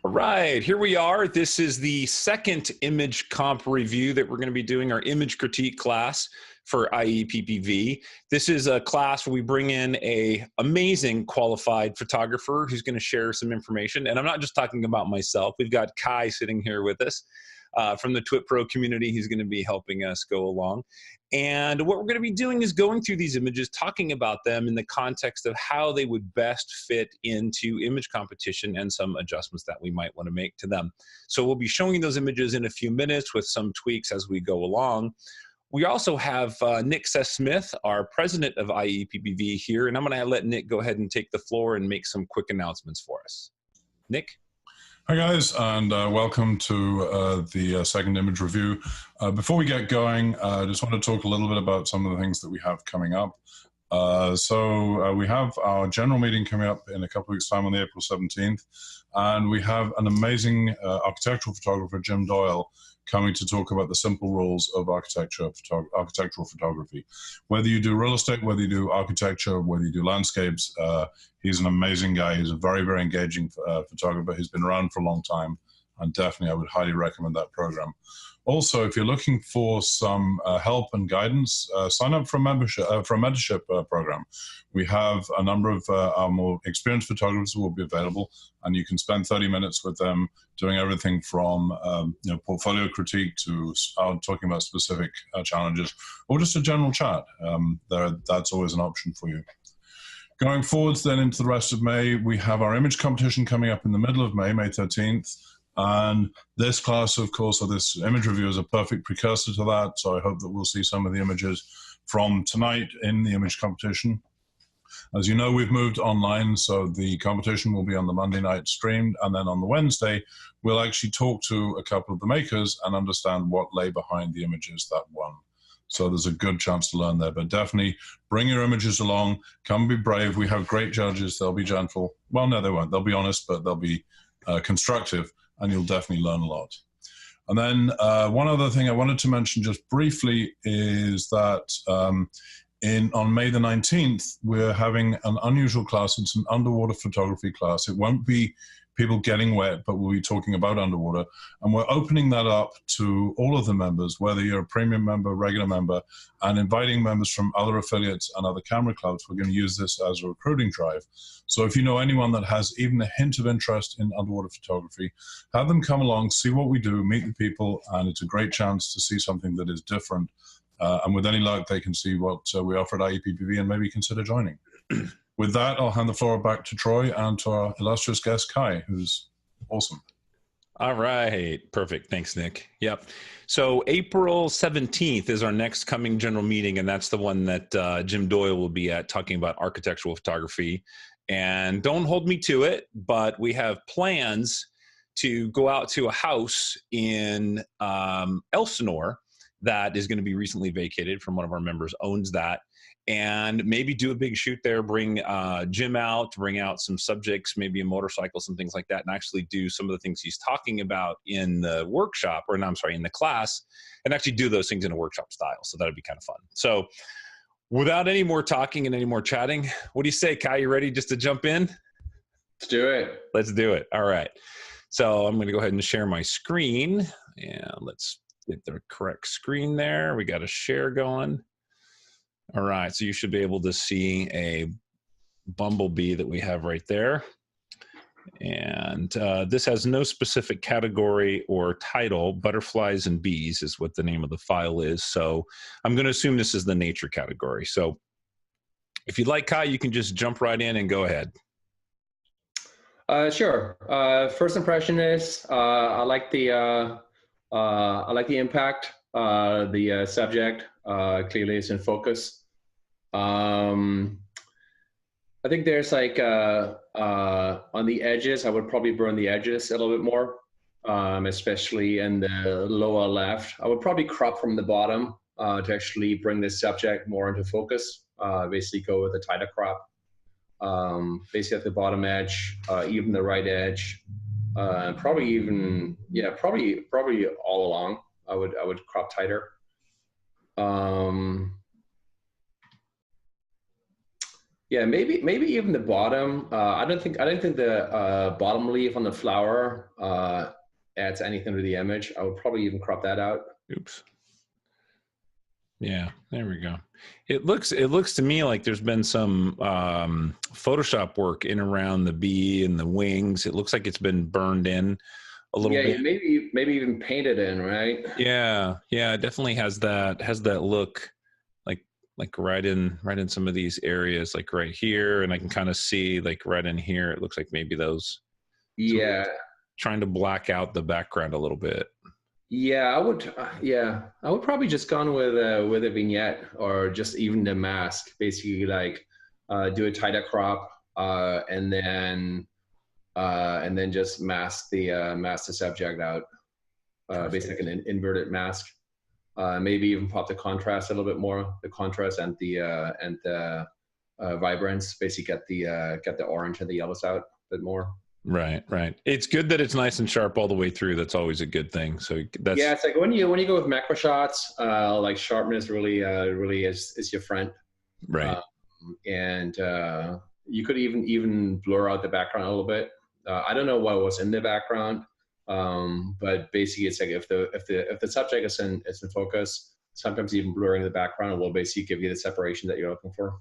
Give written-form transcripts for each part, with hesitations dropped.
All right, here we are. This is the second image comp review that we're going to be doing, our image critique class for IEPPV. This is a class where we bring in an amazing qualified photographer who's going to share some information. And I'm not just talking about myself. We've got Kai sitting here with us from the Twit Pro community. He's going to be helping us go along. And what we're going to be doing is going through these images, talking about them in the context of how they would best fit into image competition and some adjustments that we might want to make to them. So we'll be showing those images in a few minutes with some tweaks as we go along. We also have Nick Seth-Smith, our president of IEPPV here, and I'm going to let Nick go ahead and take the floor and make some quick announcements for us. Nick? Hi guys, and welcome to the second image review. Before we get going, I just want to talk a little bit about some of the things that we have coming up. We have our general meeting coming up in a couple of weeks' time on the April 17th, and we have an amazing architectural photographer, Jim Doyle, coming to talk about the simple rules of architectural photography. Whether you do real estate, whether you do architecture, whether you do landscapes, he's an amazing guy. He's a very, very engaging photographer. He's been around for a long time, and definitely I would highly recommend that program. Also, if you're looking for some help and guidance, sign up for a mentorship program. We have a number of our more experienced photographers who will be available, and you can spend 30 minutes with them doing everything from portfolio critique to talking about specific challenges, or just a general chat. That's always an option for you. Going forwards then into the rest of May, we have our image competition coming up in the middle of May, May 13th. And this class, of course, or this image review is a perfect precursor to that. So I hope that we'll see some of the images from tonight in the image competition. As you know, we've moved online, so the competition will be on the Monday night streamed. And then on the Wednesday, we'll actually talk to a couple of the makers and understand what lay behind the images that won. So there's a good chance to learn there, but definitely bring your images along. Come be brave. We have great judges. They'll be gentle. Well, no, they won't. They'll be honest, but they'll be constructive, and you'll definitely learn a lot. And then one other thing I wanted to mention just briefly is that on May the 19th, we're having an unusual class. It's an underwater photography class. It won't be people getting wet, but we'll be talking about underwater. And we're opening that up to all of the members, whether you're a premium member, regular member, and inviting members from other affiliates and other camera clubs. We're going to use this as a recruiting drive. So if you know anyone that has even a hint of interest in underwater photography, have them come along, see what we do, meet the people, and it's a great chance to see something that is different. And with any luck, they can see what we offer at IEPPV and maybe consider joining. With that, I'll hand the floor back to Troy and to our illustrious guest, Kai, who's awesome. All right. Perfect. Thanks, Nick. Yep. So April 17th is our next coming general meeting, and that's the one that Jim Doyle will be at, talking about architectural photography. And don't hold me to it, but we have plans to go out to a house in Elsinore that is going to be recently vacated from one of our members, owns that. And maybe do a big shoot there, bring Jim out, bring out some subjects, maybe a motorcycle, some things like that, and actually do some of the things he's talking about in the workshop, or no, I'm sorry, in the class, and actually do those things in a workshop style. So that'd be kind of fun. So without any more talking and any more chatting, what do you say, Kai? You ready just to jump in? Let's do it. Let's do it. All right. So I'm going to go ahead and share my screen, and let's get the correct screen there. We got a share going. All right, so you should be able to see a bumblebee that we have right there. And this has no specific category or title. Butterflies and bees is what the name of the file is. So I'm going to assume this is the nature category. So if you'd like, Kai, you can just jump right in and go ahead. Sure. First impression is I like the impact. The subject clearly is in focus. I think there's like on the edges, I would probably burn the edges a little bit more, especially in the lower left. I would probably crop from the bottom to actually bring this subject more into focus. Basically go with a tighter crop. Basically at the bottom edge, even the right edge, probably even, yeah, probably all along. I would crop tighter. Yeah, maybe even the bottom. I don't think the bottom leaf on the flower adds anything to the image. I would probably even crop that out. Oops. Yeah, there we go. It looks to me like there's been some Photoshop work in around the bee and the wings. It looks like it's been burned in a little bit. Maybe even painted in, right? Yeah, it definitely has that look, like right in some of these areas, like right here, and I can kind of see like right in here. It looks like maybe those. Yeah, trying to black out the background a little bit. yeah, I would. I would probably just gone with a vignette or just even the mask. Basically, like do a tighter crop and then just mask the subject out. Basically, an inverted mask. Maybe even pop the contrast a little bit more. The contrast and the vibrance. Basically, get the orange and the yellows out a bit more. Right. It's good that it's nice and sharp all the way through. That's always a good thing. So that's it's like when you go with macro shots, like sharpness really is your friend. Right. And you could even blur out the background a little bit. I don't know what was in the background, but basically it's like if the subject is in focus, sometimes even blurring the background will basically give you the separation that you're looking for.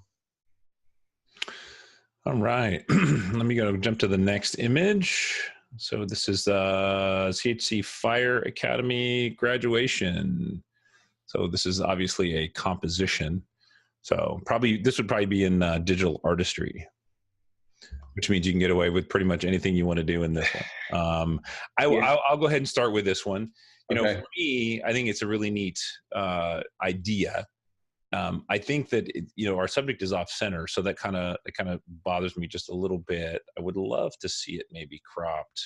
All right, let me jump to the next image. So this is CHC Fire Academy graduation. So this is obviously a composition. So this would probably be in digital artistry, which means you can get away with pretty much anything you want to do in this one. I'll go ahead and start with this one. For me, I think it's a really neat idea. I think that our subject is off center, so that kind of bothers me just a little bit. I would love to see it maybe cropped,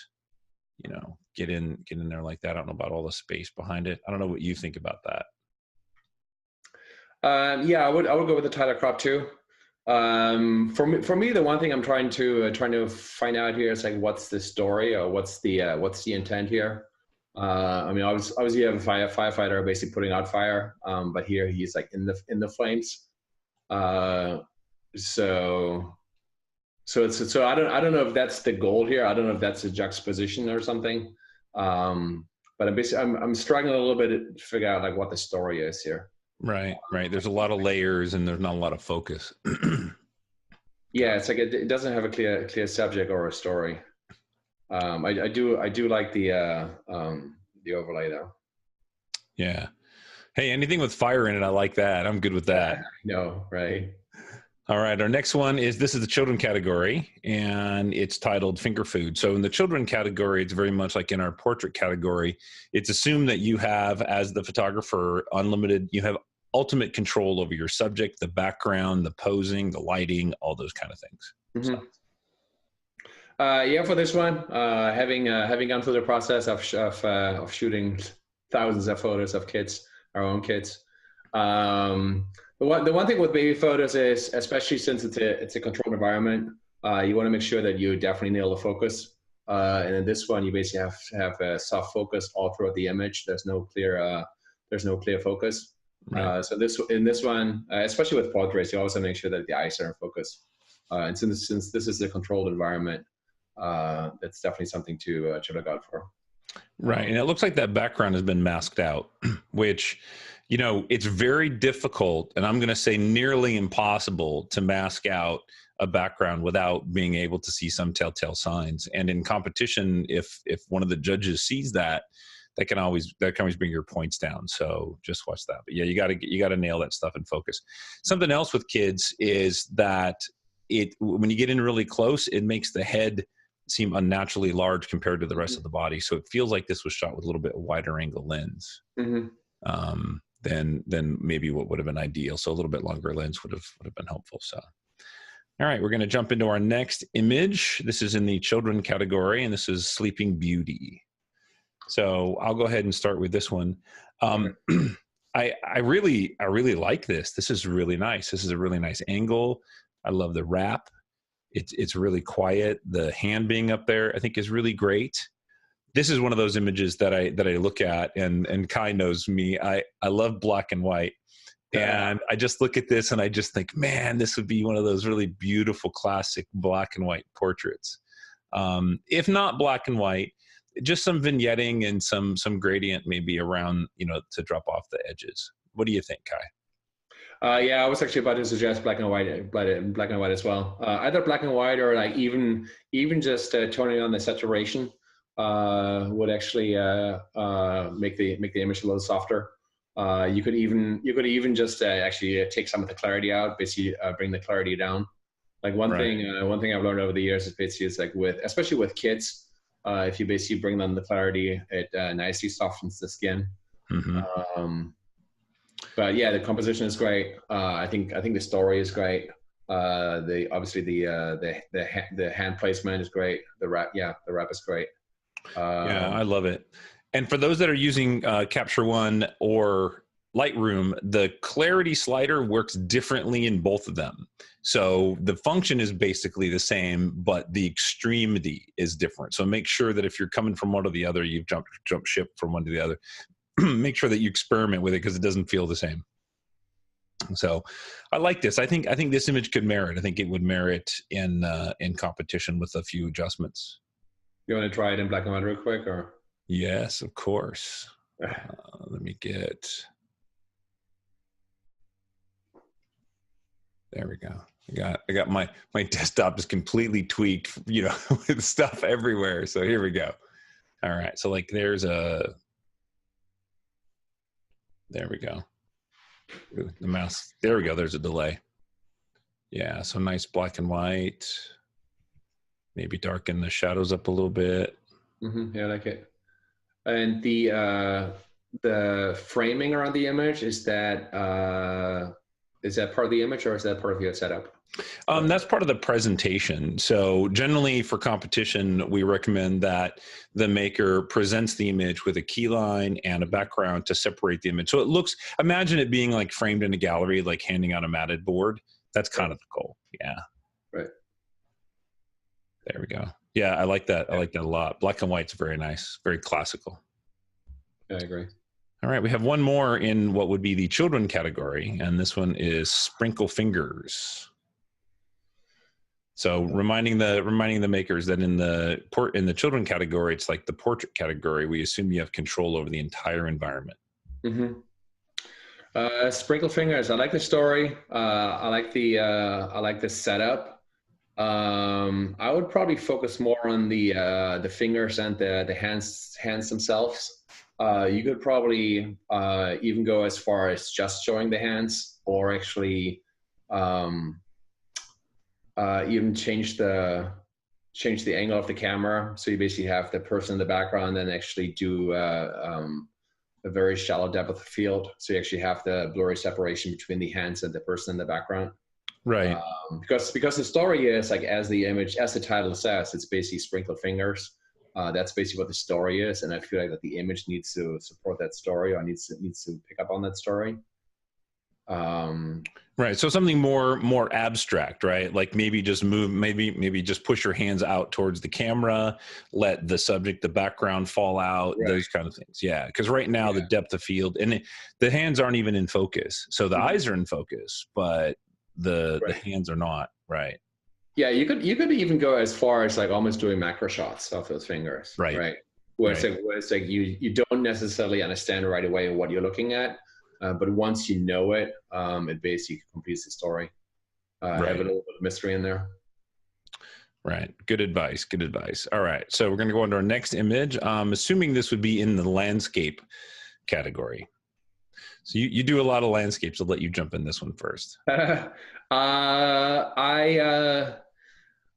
get in there like that. I don't know about all the space behind it. I don't know what you think about that. I would go with the tighter crop too. For me, the one thing I'm trying to find out here is like what's the story or what's the intent here. Obviously you have a firefighter basically putting out fire, but here he's like in the flames. So I don't know if that's the goal here. I don't know if that's a juxtaposition or something. But I'm struggling a little bit to figure out like what the story is here. Right. There's a lot of layers and there's not a lot of focus. Yeah, it's like it doesn't have a clear subject or a story. I do like the overlay though. Yeah. Hey, anything with fire in it, I like that. I'm good with that. No, right. All right. Our next one is the children category, and it's titled Finger Food. So in the children category, it's very much like in our portrait category. It's assumed that you have, as the photographer, you have ultimate control over your subject, the background, the posing, the lighting, all those kind of things. Mm-hmm. For this one, having gone through the process of shooting thousands of photos of kids, our own kids. The one thing with baby photos is, especially since it's a controlled environment, you want to make sure that you definitely nail the focus. And in this one, you basically have to have a soft focus all throughout the image. There's no clear focus. Right. So in this one, especially with portraits, you always have to make sure that the eyes are in focus. And since this is a controlled environment, that's definitely something to look out for. Right. And it looks like that background has been masked out, which, it's very difficult, and I'm going to say nearly impossible to mask out a background without being able to see some telltale signs. And in competition, if one of the judges sees that can always bring your points down. So just watch that. But yeah, you got to nail that stuff and focus. Something else with kids is that when you get in really close, it makes the head seem unnaturally large compared to the rest of the body. So it feels like this was shot with a little bit wider angle lens than maybe what would have been ideal. So a little bit longer lens would have been helpful. So, all right, we're going to jump into our next image. This is in the children category, and this is Sleeping Beauty. So I'll go ahead and start with this one. I really like this. This is really nice. This is a really nice angle. I love the wrap. It's really quiet. The hand being up there, I think, is really great. This is one of those images that I look at, and Kai knows me. I love black and white, And I just look at this and I just think, man, this would be one of those really beautiful classic black and white portraits. If not black and white, just some vignetting and some gradient maybe around, to drop off the edges. What do you think, Kai? Yeah, I was actually about to suggest black and white as well. Either black and white or like even just turning on the saturation would actually make the image a little softer. You could even just actually take some of the clarity out, basically bring the clarity down. Like one thing I've learned over the years is basically it's like especially with kids, if you basically bring them the clarity, it nicely softens the skin. Mm-hmm. But yeah, the composition is great. I think the story is great. The hand placement is great. The wrap is great. Yeah, I love it. And for those that are using Capture One or Lightroom, the clarity slider works differently in both of them. So the function is basically the same, but the extremity is different. So make sure that if you're coming from one to the other, you've jump ship from one to the other. Make sure that you experiment with it because it doesn't feel the same. So I like this. I think this image could merit. I think it would merit in competition with a few adjustments. You want to try it in black and white real quick, or? Yes, of course. Let me get. There we go. I got my desktop is completely tweaked, with stuff everywhere. So here we go. All right. So like there we go. The mouse. There we go. There's a delay. Yeah. So nice black and white. Maybe darken the shadows up a little bit. Mm-hmm. Yeah, I like it. And the framing around the image, is that part of the image or is that part of your setup? That's part of the presentation. So generally for competition, we recommend that the maker presents the image with a key line and a background to separate the image. So it looks, imagine it being like framed in a gallery, like handing out a matted board. That's kind of the goal. Yeah. Right. There we go. Yeah, I like that. I like that a lot. Black and white's very nice, very classical. Yeah, I agree. All right, we have one more in what would be the children category, and this one is Sprinkle Fingers. So reminding the makers that in the children category, it's like the portrait category. We assume you have control over the entire environment. Mm-hmm. Sprinkle Fingers. I like the story. I like the setup. I would probably focus more on the fingers and the hands themselves. You could probably even go as far as just showing the hands, or actually even change the angle of the camera. So you basically have the person in the background and actually do a very shallow depth of field. So you actually have the blurry separation between the hands and the person in the background. Right. Because the story is, like, as the title says, it's basically Sprinkle Fingers. That's basically what the story is, and I feel like that the image needs to support that story, or needs to pick up on that story. Right. So something more abstract, right? Like maybe just maybe just push your hands out towards the camera, let the subject, the background fall out, right. Those kind of things. Yeah. Because right now the depth of field and the hands aren't even in focus. So the eyes are in focus, but the hands are not. Right. Yeah, you could even go as far as like almost doing macro shots of those fingers. Right. Right. Where it's like you don't necessarily understand right away what you're looking at. But once you know it, it basically completes the story. Have a little bit of mystery in there. Right. Good advice. Good advice. All right. So we're going to go on to our next image. I'm assuming this would be in the landscape category. So you do a lot of landscapes. I'll let you jump in this one first. I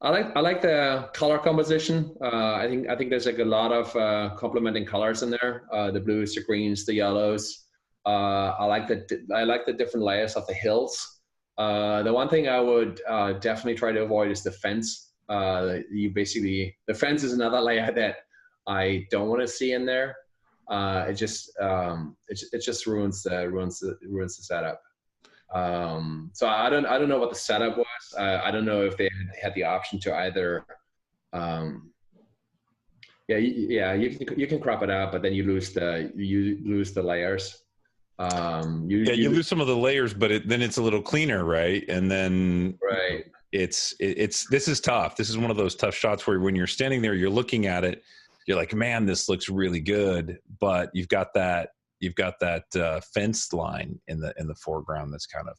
like the color composition. I think there's like a lot of complementing colors in there. The blues, the greens, the yellows. I like the different layers of the hills. The one thing I would definitely try to avoid is the fence. The fence is another layer that I don't want to see in there. It just ruins the setup. So I don't know what the setup was. I don't know if they had the option to either. You can crop it out, but then you lose the layers. You lose some of the layers, but then it's a little cleaner, right? And then right. This is tough. This is one of those tough shots where when you're standing there, you're looking at it, you're like, man, this looks really good, but you've got that fence line in the foreground that's kind of.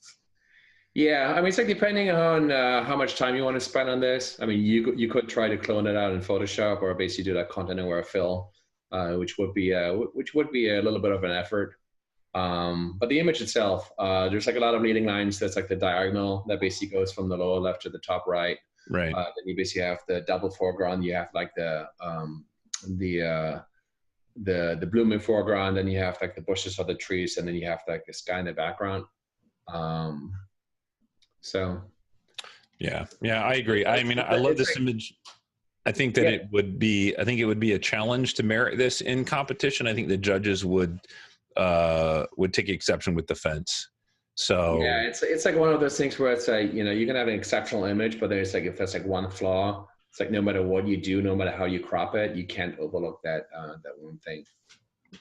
Yeah, I mean, it's like depending on how much time you want to spend on this. I mean, you could try to clone it out in Photoshop, or basically do that content aware fill, which would be a little bit of an effort. But the image itself, there's like a lot of leading lines. That's like the diagonal that basically goes from the lower left to the top right. Right. Then you basically have the double foreground. You have like the blooming foreground. Then you have like the bushes or the trees, and then you have like the sky in the background. So. Yeah, I agree. I mean, I love this image. I think that it would be a challenge to merit this in competition. I think the judges would take exception with the fence. So yeah, it's like one of those things where it's like, you can have an exceptional image, but there's like, if there's like one flaw, it's like no matter what you do, no matter how you crop it, you can't overlook that one thing.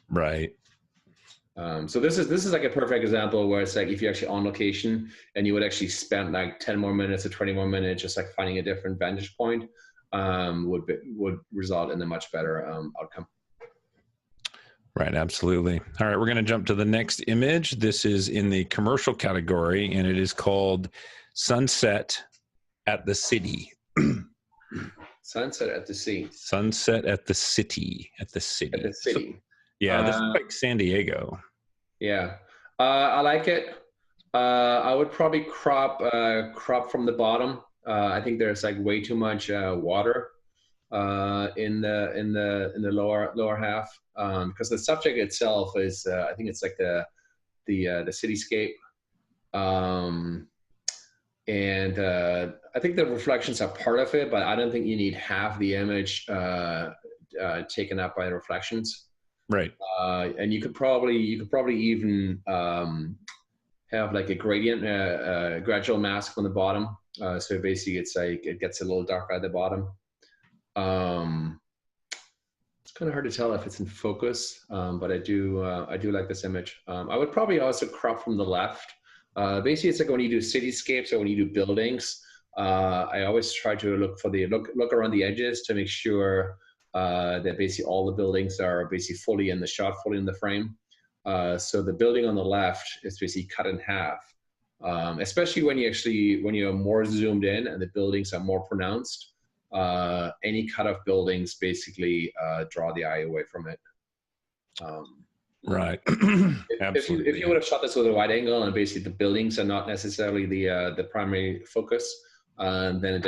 Right. So this is like a perfect example where it's like, if you're actually on location and you would actually spend like 10 more minutes or 20 more minutes just like finding a different vantage point, would result in a much better outcome. Right, absolutely. All right, we're going to jump to the next image. This is in the commercial category, and it is called Sunset at the City. Sunset at the Sea. Sunset at the City. At the City. At the City. So, yeah, this is like San Diego. Yeah, I like it. I would probably crop from the bottom. I think there's like way too much water in the lower half, because the subject itself is I think it's like the cityscape, and I think the reflections are part of it, but I don't think you need half the image taken up by the reflections. Right. And you could probably even have like a gradient, gradual mask on the bottom. So basically, it's like it gets a little darker at the bottom. It's kind of hard to tell if it's in focus, but I do like this image. I would probably also crop from the left. Basically, it's like when you do cityscapes or when you do buildings, I always try to look around the edges to make sure that basically all the buildings are basically fully in the shot, fully in the frame. So the building on the left is basically cut in half, especially when you're more zoomed in and the buildings are more pronounced. Any cut of buildings basically draw the eye away from it. Right. Absolutely. If you would have shot this with a wide angle and basically the buildings are not necessarily the primary focus, then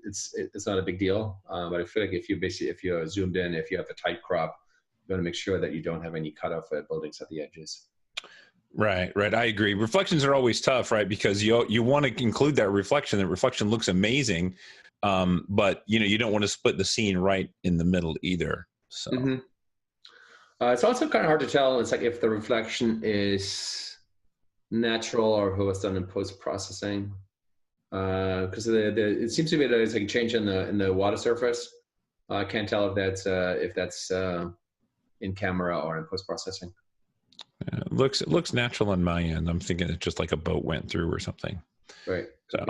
it's not a big deal. But I feel like if you're zoomed in, if you have a tight crop, you want to make sure that you don't have any cut off buildings at the edges. Right. I agree. Reflections are always tough, right? Because you want to include that reflection. The reflection looks amazing, but you don't want to split the scene right in the middle either. So it's also kind of hard to tell. It's like if the reflection is natural or who was done in post processing, because it seems to be that there's like a change in the water surface. I can't tell if that's in camera or in post processing. It looks natural on my end. I'm thinking it's just like a boat went through or something. Right. So,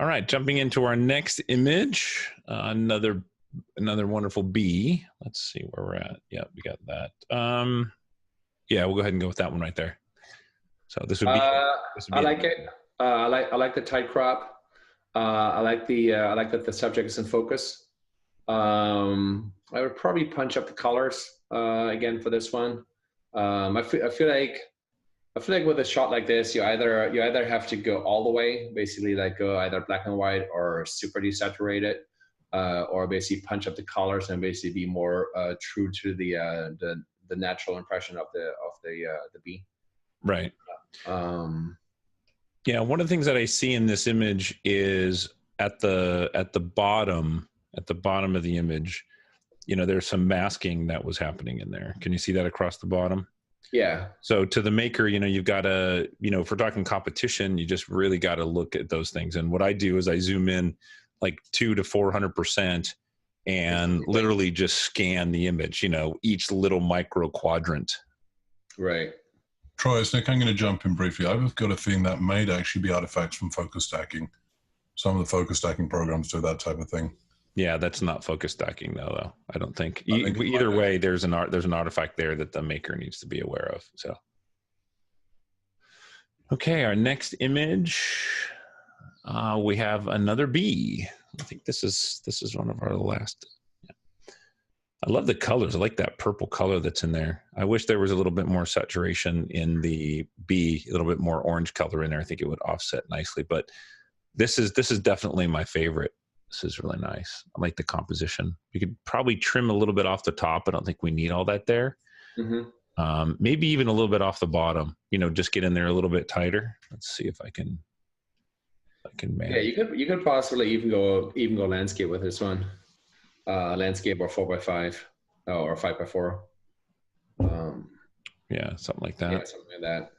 all right, jumping into our next image, another wonderful bee. Let's see where we're at. Yeah, we got that. Yeah, we'll go ahead and go with that one right there. So this would be. I like it. I like the tight crop. I like that the subject is in focus. I would probably punch up the colors again for this one. I feel like with a shot like this, you either have to go all the way, basically like go either black and white or super desaturated, or basically punch up the colors and basically be more true to the natural impression of the bee. Right. Yeah, one of the things that I see in this image is at the bottom of the image, there's some masking that was happening in there. Can you see that across the bottom? Yeah. So to the maker, you've got to, if we're talking competition, you just really got to look at those things. And what I do is I zoom in like 200 to 400% and literally just scan the image, each little micro quadrant. Right. Troy, it's Nick. I'm going to jump in briefly. I've got a feeling that might actually be artifacts from focus stacking. Some of the focus stacking programs do that type of thing. Yeah, that's not focus stacking though. I don't think. I think Either way, there's an artifact there that the maker needs to be aware of. So, okay, our next image, we have another bee. I think this is one of our last. I love the colors. I like that purple color that's in there. I wish there was a little bit more saturation in the bee, a little bit more orange color in there. I think it would offset nicely. But this is definitely my favorite. This is really nice. I like the composition. You could probably trim a little bit off the top. I don't think we need all that there. Mm-hmm. Maybe even a little bit off the bottom. Just get in there a little bit tighter. Let's see if I can manage. Yeah, you could possibly even go landscape with this one. Landscape or 4x5 or 5x4. Yeah, something like that. Yeah, something like that.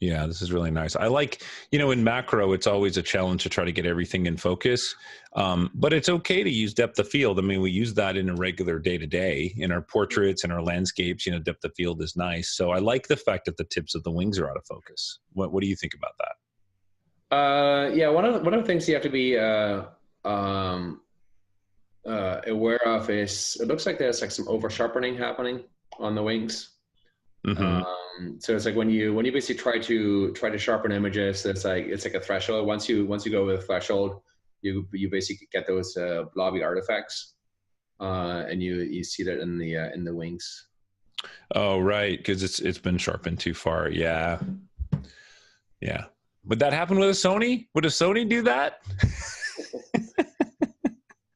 Yeah, this is really nice. I like, in macro, it's always a challenge to try to get everything in focus. But it's okay to use depth of field. I mean, we use that in a regular day-to-day in our portraits and our landscapes. Depth of field is nice. So I like the fact that the tips of the wings are out of focus. What do you think about that? Yeah, one of the things you have to be aware of is it looks like there's like some over sharpening happening on the wings. Mm-hmm. So it's like when you basically try to sharpen images, it's like a threshold. Once you go with a threshold, you basically get those blobby artifacts, and you see that in the wings. Oh, right, because it's been sharpened too far. Yeah. Would that happen with a Sony? Would a Sony do that?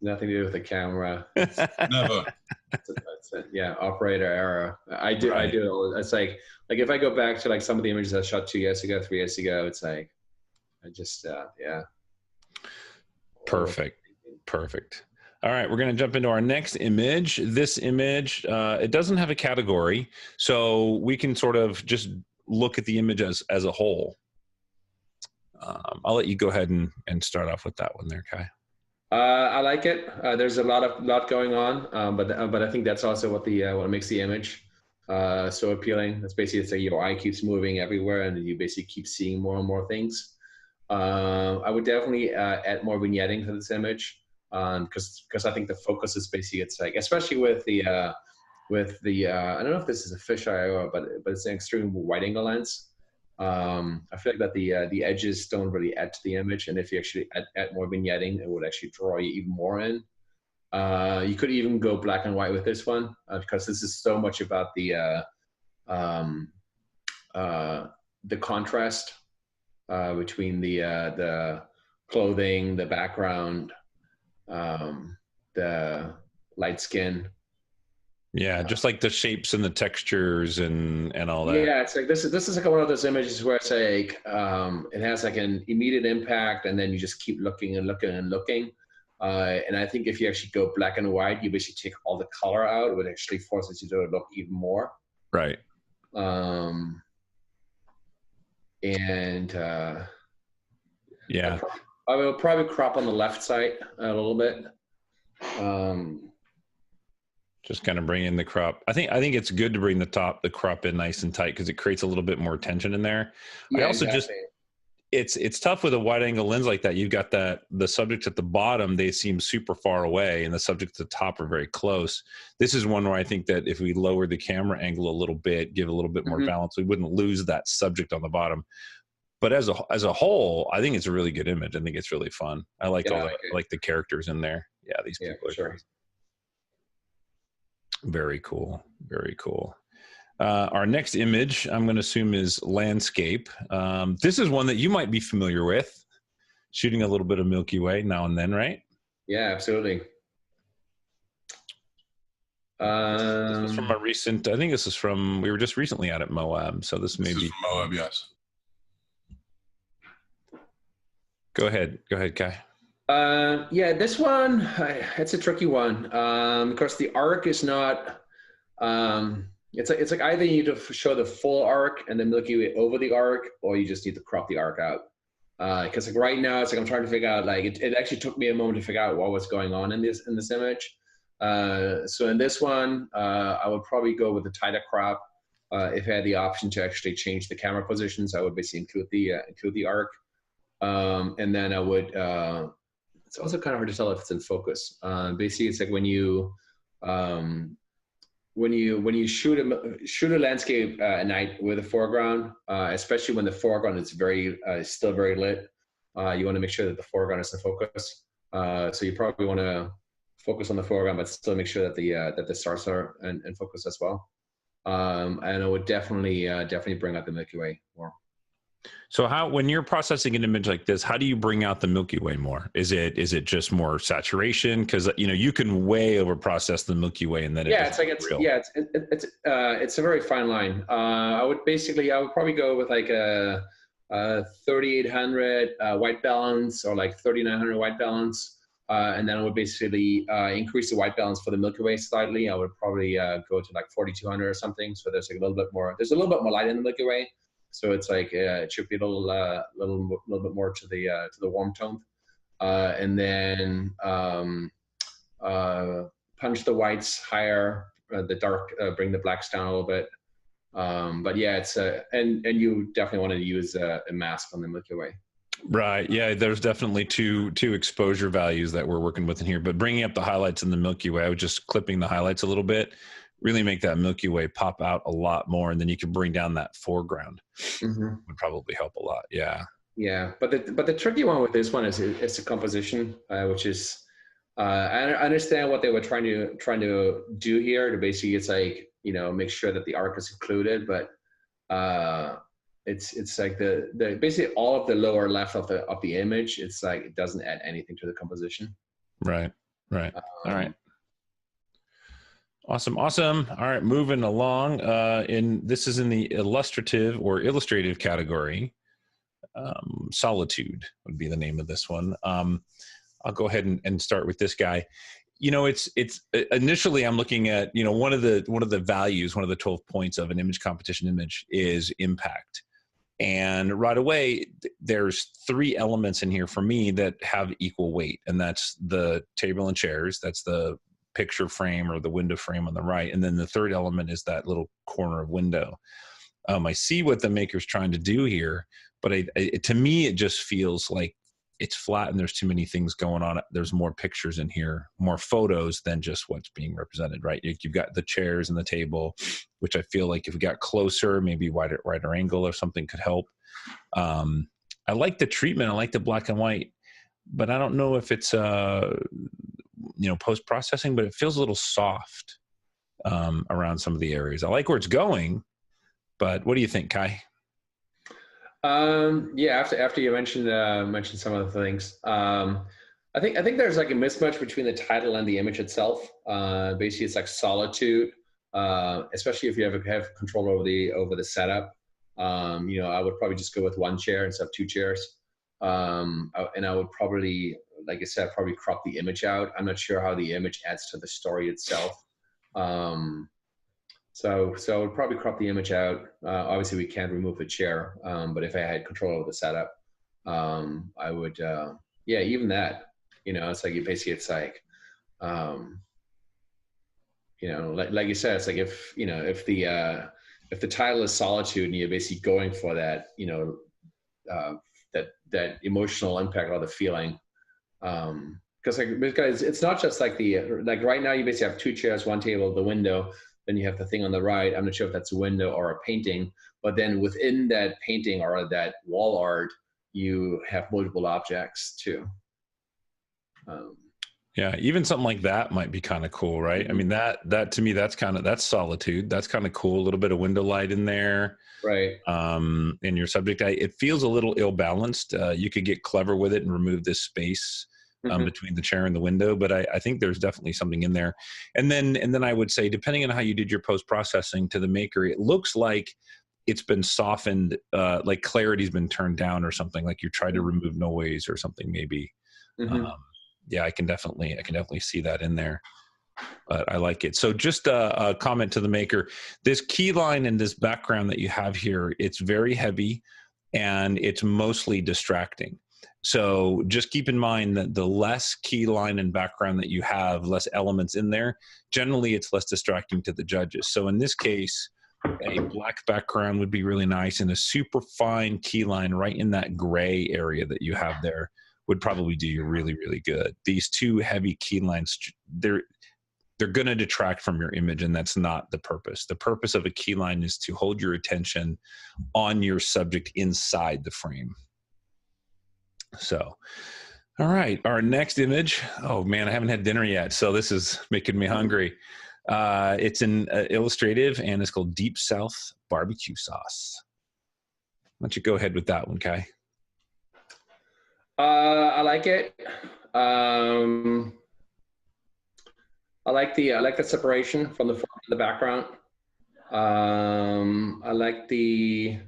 Nothing to do with the camera. Never. Yeah, operator error. I do. It's like if I go back to like some of the images I shot 2 years ago, 3 years ago, it's like I just yeah. Perfect. All right, we're going to jump into our next image. This image, it doesn't have a category, so we can sort of just look at the image as a whole. I'll let you go ahead and start off with that one there, Kai. I like it. There's a lot going on, but I think that's also what makes the image so appealing. It's basically like your eye keeps moving everywhere, and you basically keep seeing more and more things. I would definitely add more vignetting to this image because I think the focus is basically it's like especially with the I don't know if this is a fisheye but it's an extreme wide angle lens. I feel like that the edges don't really add to the image, and if you actually add more vignetting, it would actually draw you even more in. You could even go black and white with this one because this is so much about the contrast between the clothing, the background, the light skin. Yeah, just like the shapes and the textures and all that. Yeah, it's like this is like one of those images where it's like it has like an immediate impact, and then you just keep looking and looking and looking. And I think if you actually go black and white, you basically take all the color out. It would actually forces you to look even more. Right. Yeah. I will probably crop on the left side a little bit. Just kind of bring in the crop. I think it's good to bring the crop in nice and tight because it creates a little bit more tension in there. Yeah, I also exactly. it's tough with a wide angle lens like that. You've got the subjects at the bottom, they seem super far away, and the subjects at the top are very close. This is one where I think that if we lower the camera angle a little bit, give a little bit more balance, we wouldn't lose that subject on the bottom. But as a whole, I think it's a really good image. I think it's really fun. I like like the characters in there. Yeah, these people are great. Very cool. Very cool. Our next image, I'm going to assume, is landscape. This is one that you might be familiar with, shooting a little bit of Milky Way now and then, right? Yeah, absolutely. This was from a recent, I think this is from, we were just recently out at Moab, so this may be. From Moab, yes. Go ahead, Kai. Yeah, this one, it's a tricky one. Because the arc is not, it's like either you need to show the full arc and then Milky Way over the arc, or you just need to crop the arc out. Because like right now, it's like I'm trying to figure out, like it actually took me a moment to figure out what was going on in this image. So in this one, I would probably go with the tighter crop. if I had the option to actually change the camera positions, I would basically include the arc. And then I would, it's also kind of hard to tell if it's in focus. Basically, it's like when you shoot a landscape at night with a foreground, especially when the foreground is still very lit, you want to make sure that the foreground is in focus. So you probably want to focus on the foreground, but still make sure that the stars are in focus as well. And I would definitely bring out the Milky Way more. So when you're processing an image like this, how do you bring out the Milky Way more? Is it just more saturation? Because you can way over process the Milky Way, and then it's a very fine line. I would probably go with like a 3800 white balance or like 3900 white balance, and then I would basically increase the white balance for the Milky Way slightly. I would probably go to like 4200 or something. So there's like a little bit more. There's a little bit more light in the Milky Way. So it's like it should be a little bit more to the warm tone, and then punch the whites higher, the dark, bring the blacks down a little bit. But yeah, it's and you definitely want to use a mask on the Milky Way. Right. Yeah. There's definitely two exposure values that we're working with in here. But bringing up the highlights in the Milky Way, I was just clipping the highlights a little bit. Really make that Milky Way pop out a lot more, and then you can bring down that foreground. Would probably help a lot. Yeah. Yeah, but the tricky one with this one is the composition, which is I understand what they were trying to do here. To basically, it's like make sure that the arc is included, but it's like the basically all of the lower left of the image. It's like it doesn't add anything to the composition. Right. All right. Awesome. All right, moving along. This is in the illustrative or illustrative category. Solitude would be the name of this one. I'll go ahead and start with this guy. It's initially I'm looking at one of the values, one of the 12 points of an image competition image is impact, and right away there's 3 elements in here for me that have equal weight, and that's the table and chairs, that's the picture frame or the window frame on the right, and then the third element is that little corner of window. I see what the maker's trying to do here, but to me it just feels like it's flat and there's too many things going on. There's more pictures in here, more photos than just what's being represented, right? You've got the chairs and the table, which I feel like if we got closer, maybe wider angle or something could help. I like the treatment. I like the black and white, but I don't know if it's post-processing, but it feels a little soft around some of the areas. I like where it's going, but what do you think, Kai? Yeah, after you mentioned some of the things, I think there's like a mismatch between the title and the image itself. Basically, it's like solitude, especially if you have control over the setup. I would probably just go with 1 chair instead of 2 chairs, and I would probably, like I said, probably crop the image out. I'm not sure how the image adds to the story itself. So I would probably crop the image out. Obviously, we can't remove the chair, but if I had control over the setup, I would, even that. It's like it's like, like you said, it's like if the title is solitude and you're basically going for that, that emotional impact or the feeling. Because it's not just like right now you basically have 2 chairs, 1 table, the window. Then you have the thing on the right. I'm not sure if that's a window or a painting, but then within that painting or that wall art, you have multiple objects too. Yeah, even something like that might be kind of cool, right? I mean, that to me, that's solitude. That's kind of cool. A little bit of window light in there, right? In your subject, it feels a little ill-balanced. You could get clever with it and remove this space between the chair and the window, but I think there's definitely something in there. And then I would say, depending on how you did your post-processing to the maker, it looks like it's been softened, like clarity's been turned down or something, like you tried to remove noise or something maybe. Yeah, I can definitely see that in there, but I like it. So just a comment to the maker, this key line and this background that you have here, it's very heavy and it's mostly distracting. So just keep in mind that the less key line and background that you have, less elements in there, generally it's less distracting to the judges. So in this case, A black background would be really nice, and a super fine key line right in that gray area that you have there would probably do you really, really good. These two heavy key lines, they're going to detract from your image, and that's not the purpose. The purpose of a key line is to hold your attention on your subject inside the frame. So, all right, our next image. Oh man, I haven't had dinner yet, so this is making me hungry. It's an illustrative, and it's called Deep South Barbecue Sauce. Why don't you go ahead with that one, Kai? I like it. I like the separation from the front to the background. I like the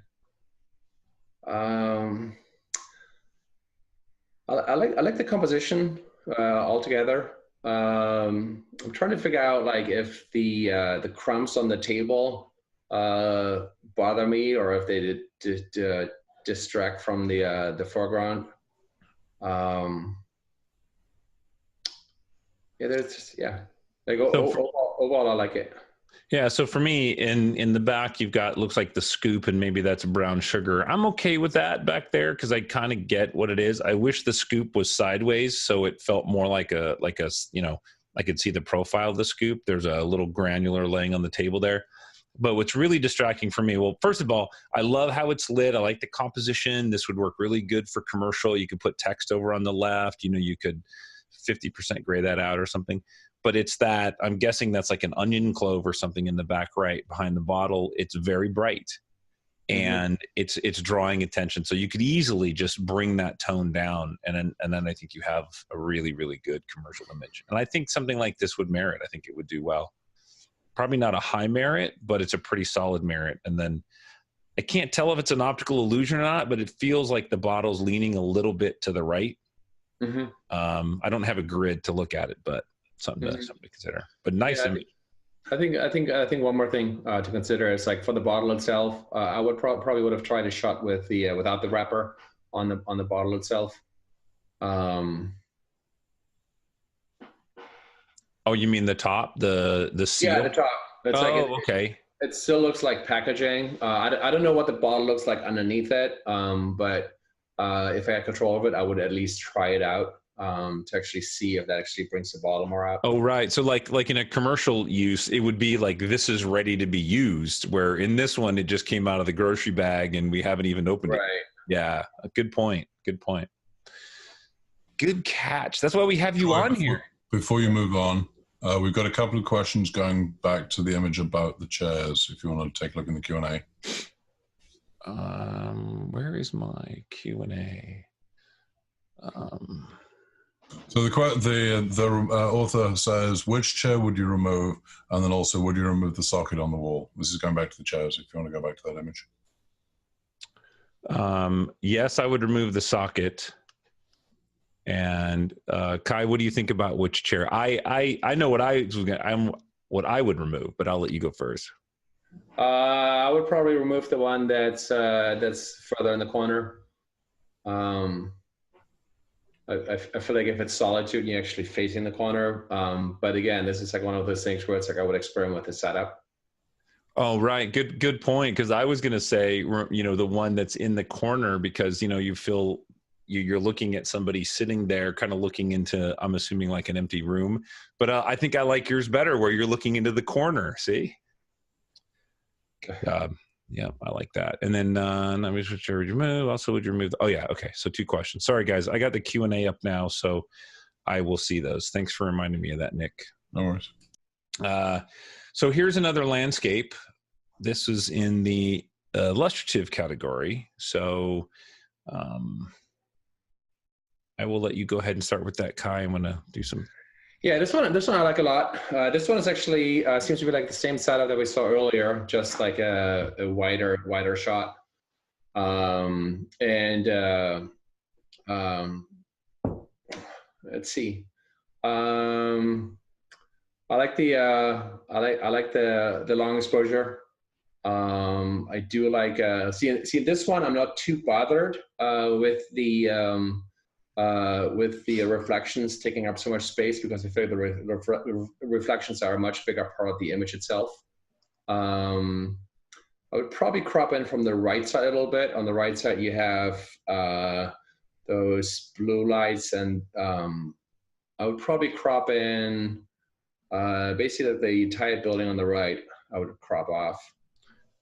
I like the composition altogether. I'm trying to figure out like if the crumbs on the table bother me, or if they did distract from the foreground. Like overall, I like it. Yeah, so for me, in the back, you've got, looks like the scoop, and maybe that's brown sugar. I'm okay with that back there because I kind of get what it is. I wish the scoop was sideways, so it felt more like a, you know, I could see the profile of the scoop. There's a little granular laying on the table there. But what's really distracting for me, well, first of all, I love how it's lit. I like the composition. This would work really good for commercial. You could put text over on the left. You know, you could 50% gray that out or something. But it's that, I'm guessing that's like an onion clove or something in the back right behind the bottle. It's very bright, and it's drawing attention. So you could easily just bring that tone down, and then I think you have a really, really good commercial image. And I think something like this would merit. I think it would do well. Probably not a high merit, but it's a pretty solid merit. And then I can't tell if it's an optical illusion or not, but it feels like the bottle's leaning a little bit to the right. I don't have a grid to look at it, but something to consider. But nice image. I think one more thing to consider is, like, for the bottle itself, I would probably would have tried a shot with the without the wrapper on the bottle itself. Oh, you mean the top, the seal? Yeah, the top. It's okay. It still looks like packaging. I don't know what the bottle looks like underneath it, but if I had control of it, I would at least try it out to actually see if that actually brings the bottle more out. Oh, right. So like in a commercial use, it would be like, this is ready to be used, where in this one, it just came out of the grocery bag and we haven't even opened it. Yeah, good point. Good point. Good catch. That's why we have you on here. Before you move on, we've got a couple of questions going back to the image about the chairs, if you want to take a look in the Q&A. Where is my Q&A? So the author says, which chair would you remove? And then also, would you remove the socket on the wall? This is going back to the chairs, if you want to go back to that image. Yes, I would remove the socket. And Kai, what do you think about which chair? I know what I would remove, but I'll let you go first. I would probably remove the one that's further in the corner. I feel like if it's solitude, you're actually facing the corner. But again, this is like one of those things where it's like I would experiment with the setup. Oh, right. Good point. Because I was going to say, the one that's in the corner, because, you feel you're looking at somebody sitting there kind of looking into, I'm assuming, like an empty room. But I think I like yours better, where you're looking into the corner. See? Yeah, I like that. And then which chair would you remove? Also, would you remove? Oh, yeah. Okay. So 2 questions. Sorry, guys. I got the Q&A up now, so I will see those. Thanks for reminding me of that, Nick. No worries. So here's another landscape. This is in the illustrative category. So I will let you go ahead and start with that, Kai. I'm going to do some. Yeah, this one I like a lot. This one is actually seems to be like the same setup that we saw earlier, just like a wider shot. Let's see. I like the long exposure. I do like see this one. I'm not too bothered with the reflections taking up so much space, because I feel the reflections are a much bigger part of the image itself. I would probably crop in from the right side a little bit. On the right side, you have those blue lights, and I would probably crop in basically the entire building on the right. I would crop off.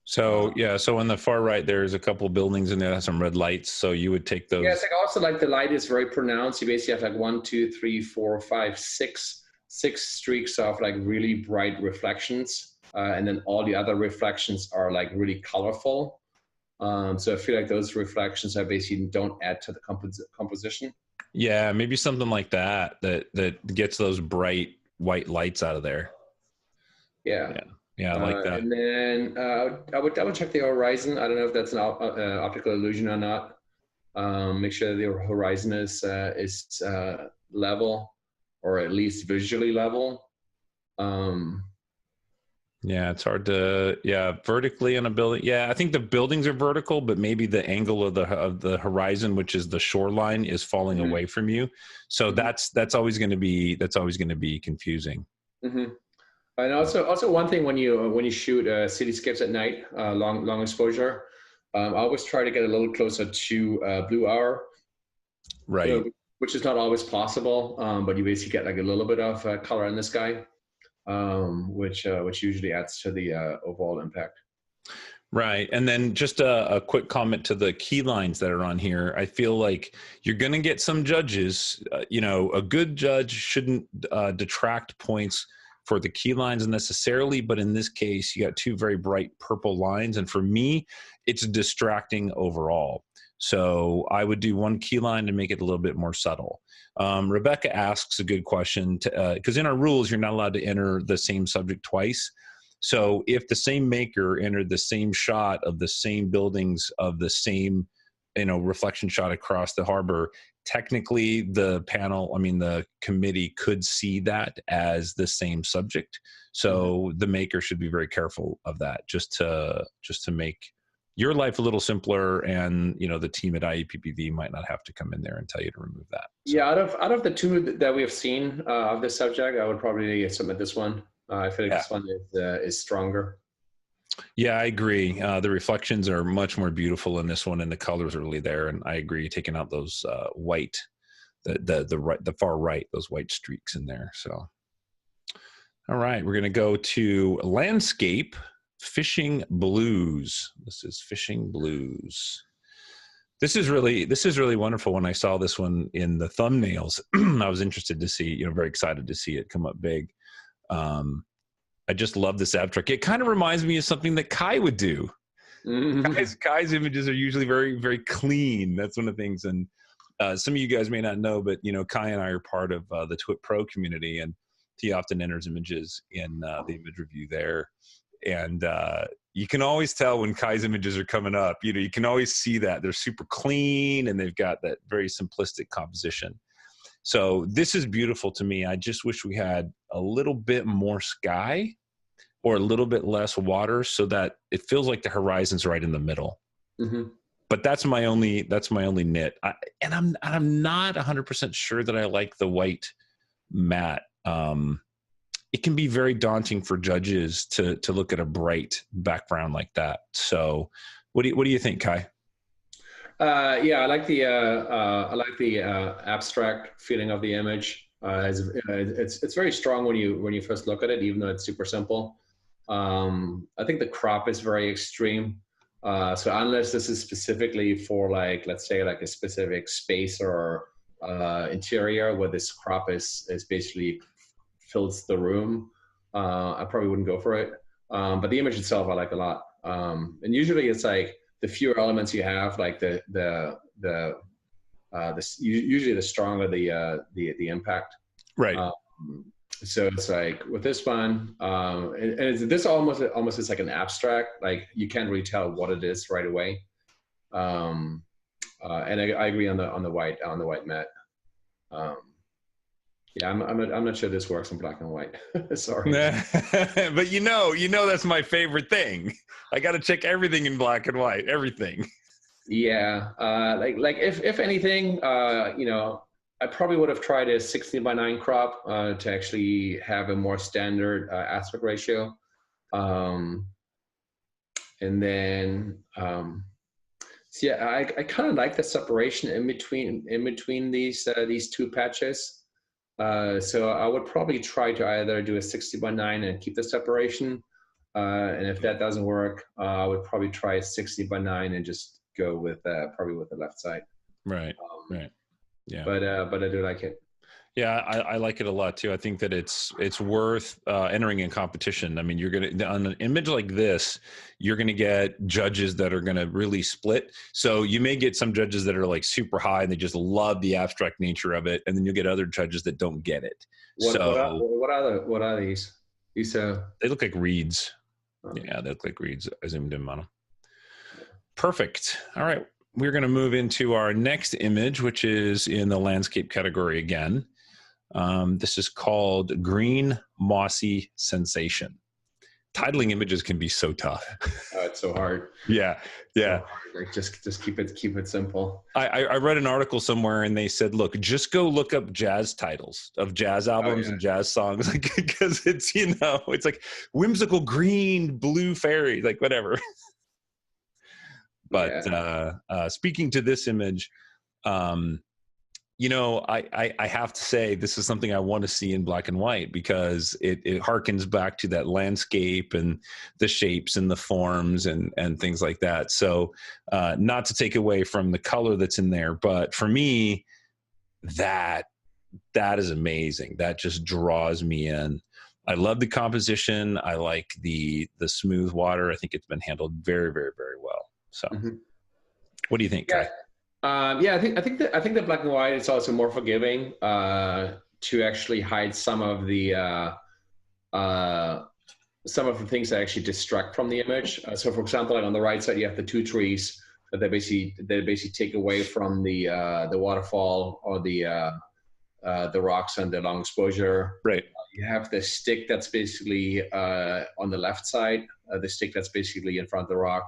So yeah, so on the far right, there's a couple of buildings in there that have some red lights. So you would take those. Yeah, it's like also like the light is very pronounced. You basically have like 1, 2, 3, 4, 5, 6 streaks of like really bright reflections, and then all the other reflections are like really colorful. So I feel like those reflections are basically don't add to the composition. Yeah, maybe something like that gets those bright white lights out of there. Yeah. Yeah, I like that. And then I would double check the horizon. I don't know if that's an optical illusion or not. Make sure the horizon is level, or at least visually level. Yeah, it's hard to vertically in a building. Yeah, I think the buildings are vertical, but maybe the angle of the horizon, which is the shoreline, is falling away from you. So that's always going to be confusing. And also one thing when you shoot cityscapes at night, long exposure, I always try to get a little closer to blue hour, right? Which is not always possible, but you basically get like a little bit of color in the sky, which usually adds to the overall impact. Right. And then just a quick comment to the key lines that are on here. I feel like you're going to get some judges, a good judge shouldn't detract points for the key lines necessarily, but in this case, you got two very bright purple lines. And for me, it's distracting overall. So I would do one key line to make it a little bit more subtle. Rebecca asks a good question, because in our rules, you're not allowed to enter the same subject twice. So if the same maker entered the same shot of the same buildings of the same, reflection shot across the harbor, technically the committee could see that as the same subject. So the maker should be very careful of that, just to make your life a little simpler, and the team at IEPPV might not have to come in there and tell you to remove that. So. Yeah, out of the two that we have seen of this subject, I would probably submit this one. I feel like this one is stronger. Yeah, I agree. The reflections are much more beautiful in this one, and the colors are really there. And I agree, taking out those white, the far right, those white streaks in there. So, all right, we're going to go to landscape fishing blues. This is fishing blues. This is really wonderful. When I saw this one in the thumbnails, I was interested to see, very excited to see it come up big. I just love this abstract. It kind of reminds me of something that Kai would do. Kai's images are usually very, very clean. That's one of the things. And some of you guys may not know, but Kai and I are part of the Twit Pro community, and he often enters images in the image review there. And you can always tell when Kai's images are coming up. You can always see that they're super clean and they've got that very simplistic composition. So this is beautiful to me. I just wish we had a little bit more sky or a little bit less water, so that it feels like the horizon's right in the middle. But that's my only nit. I'm not 100% sure that I like the white matte. It can be very daunting for judges to look at a bright background like that. So what do you think, Kai? Yeah, I like the abstract feeling of the image. It's very strong when you first look at it, even though it's super simple. I think the crop is very extreme. So unless this is specifically for let's say a specific space or interior where this crop is basically fills the room, I probably wouldn't go for it. But the image itself I like a lot. And usually it's like the fewer elements you have, like usually the stronger the impact. Right. So it's like with this one, and this almost is like an abstract. Like you can't really tell what it is right away. And I agree on the white matte. Yeah, I'm not sure this works in black and white. Sorry. But that's my favorite thing. I got to check everything in black and white, everything. Yeah, like if anything, I probably would have tried a 16:9 crop to actually have a more standard aspect ratio. And And then, so yeah, I kind of like the separation in between these two patches. So I would probably try to either do a 60x9 and keep the separation. And if that doesn't work, I would probably try a 60x9 and just go with probably with the left side. Right. Right. Yeah. But I do like it. Yeah, I like it a lot too. I think that it's worth entering in competition. I mean, you're gonna on an image like this, you're gonna get judges that are gonna really split. So you may get some judges that are like super high and they just love the abstract nature of it, and then you'll get other judges that don't get it. What are these? These they look like reeds. Yeah, they look like reeds. I zoomed in on them. Perfect. All right, we're gonna move into our next image, which is in the landscape category again. This is called Green Mossy Sensation. Titling images can be so tough. It's so hard. Yeah. Yeah. So hard. Like just keep it simple. I read an article somewhere and they said, look, just go look up jazz titles of jazz albums and jazz songs. Like, because it's, it's like whimsical green, blue fairy, like whatever. But speaking to this image, I have to say this is something I want to see in black and white because it harkens back to that landscape and the shapes and the forms and things like that. So not to take away from the color that's in there, but for me, that is amazing. That just draws me in. I love the composition. I like the smooth water. I think it's been handled very, very, very well. So what do you think, Kai? I think that black and white is also more forgiving to actually hide some of the things that actually distract from the image. So, for example, like on the right side, you have the two trees that they basically take away from the waterfall or the rocks and the long exposure. Right. You have the stick that's basically on the left side, the stick that's basically in front of the rock.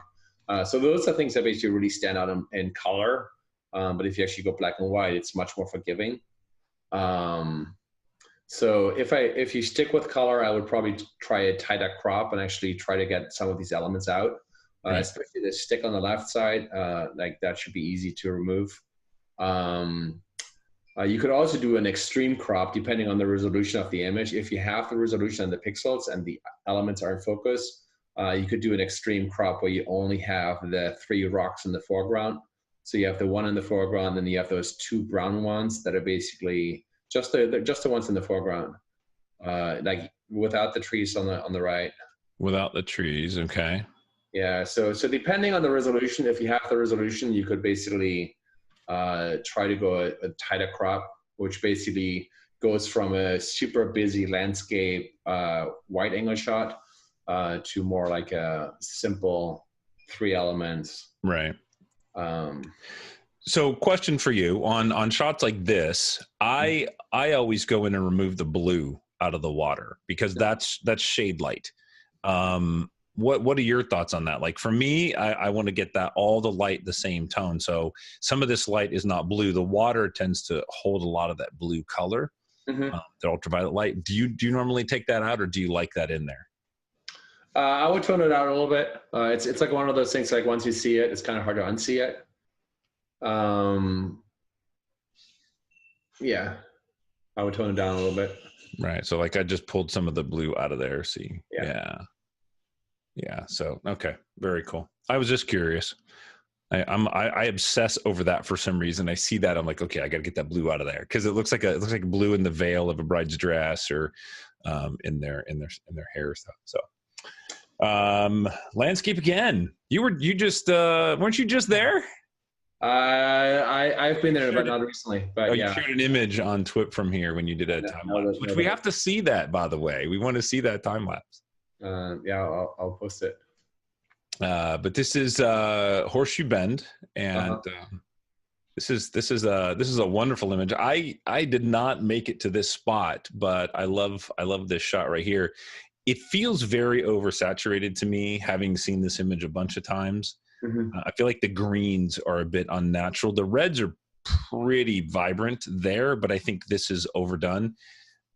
So those are things that basically really stand out in color. But if you actually go black and white, it's much more forgiving. So if you stick with color, I would probably try a tighter crop and actually try to get some of these elements out, especially the stick on the left side. Like that should be easy to remove. You could also do an extreme crop depending on the resolution of the image. If you have the resolution and the pixels and the elements are in focus, you could do an extreme crop where you only have the three rocks in the foreground. So you have the one in the foreground, and you have those two brown ones that are basically just the ones in the foreground, like without the trees on the right. Without the trees, okay. Yeah. So depending on the resolution, if you have the resolution, you could basically try to go a tighter crop, which basically goes from a super busy landscape wide angle shot to more like a simple 3 elements. Right. So question for you on shots like this, I always go in and remove the blue out of the water because that's shade light. What are your thoughts on that? Like for me, I want to get that all the light the same tone. So some of this light is not blue. The water tends to hold a lot of that blue color, the ultraviolet light. Do you normally take that out, or do you like that in there? I would tone it out a little bit. It's like one of those things, like once you see it, it's kind of hard to unsee it. Yeah, I would tone it down a little bit. Right. So like I just pulled some of the blue out of there. See? Yeah. So, okay. Very cool. I was just curious. I obsess over that for some reason. I see that. I'm like, okay, I got to get that blue out of there. Cause it looks like blue in the veil of a bride's dress or, in their hair stuff. So, landscape again. Weren't you just there? I've been there, but not recently. But you shared an image on Twit from here when you did a time lapse, which we have to see that, by the way. We want to see that time lapse. I'll post it. But this is Horseshoe Bend, and this is a wonderful image. I did not make it to this spot, but I love this shot right here. It feels very oversaturated to me, having seen this image a bunch of times. I feel like the greens are a bit unnatural. The reds are pretty vibrant there, but I think this is overdone.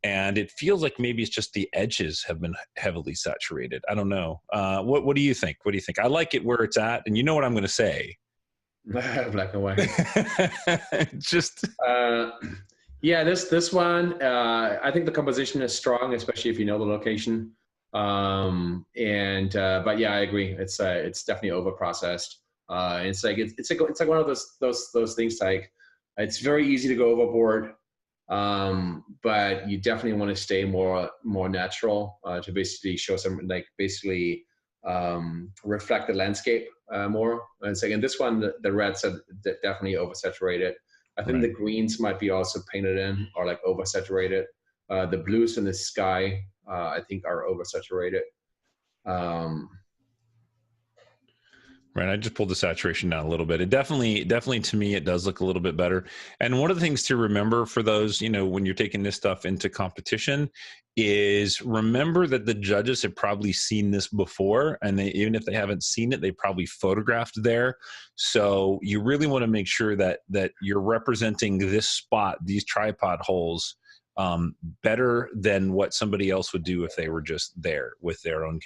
and it feels like maybe it's just the edges have been heavily saturated. I don't know. What do you think? What do you think? I like it where it's at, and you know what I'm going to say. Black and white. Just yeah, this one, I think the composition is strong, especially if you know the location. But yeah, I agree. It's definitely over processed. It's like one of those things, like it's very easy to go overboard. But you definitely want to stay more natural, to basically show some, like, basically reflect the landscape more. And so again, this one, the reds are definitely oversaturated. I think the greens might be also painted in or like oversaturated. The blues in the sky, I think, are oversaturated. Right. I just pulled the saturation down a little bit. It definitely to me, it does look a little bit better. And one of the things to remember for those, when you're taking this stuff into competition, is remember that the judges have probably seen this before. And even if they haven't seen it, they probably photographed there. So you really want to make sure that you're representing this spot, these tripod holes, better than what somebody else would do if they were just there with their own,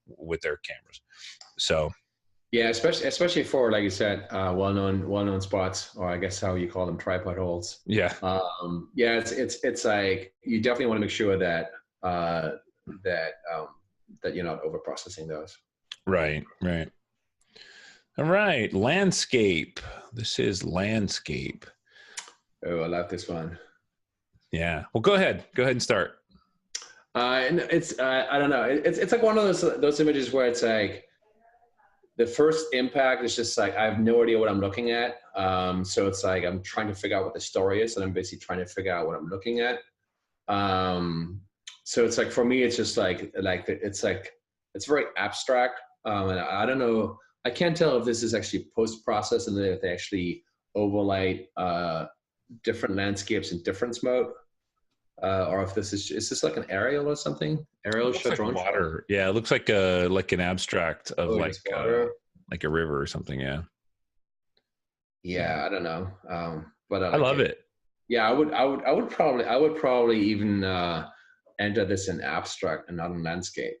with their cameras. So. Yeah, especially for, like you said, well-known spots, or I guess how you call them, tripod holes. Yeah. Yeah, it's like you definitely want to make sure that you're not over processing those. Right. All right, landscape. This is landscape. Oh, I like this one. Yeah. Well, go ahead and start. And it's I don't know. It's like one of those images where it's like, the first impact is just like, I have no idea what I'm looking at. So it's like, I'm trying to figure out what the story is, and I'm basically trying to figure out what I'm looking at. So it's like, for me, it's just it's very abstract. And I don't know, I can't tell if this is actually post-processed and if they actually overlay different landscapes in difference mode. Or if is this like an aerial or something? Aerial shot, drone water. Yeah, it looks like an abstract of like a river or something. Yeah. Yeah, I don't know. But I love it. Yeah, I would probably even enter this in abstract and not in landscape.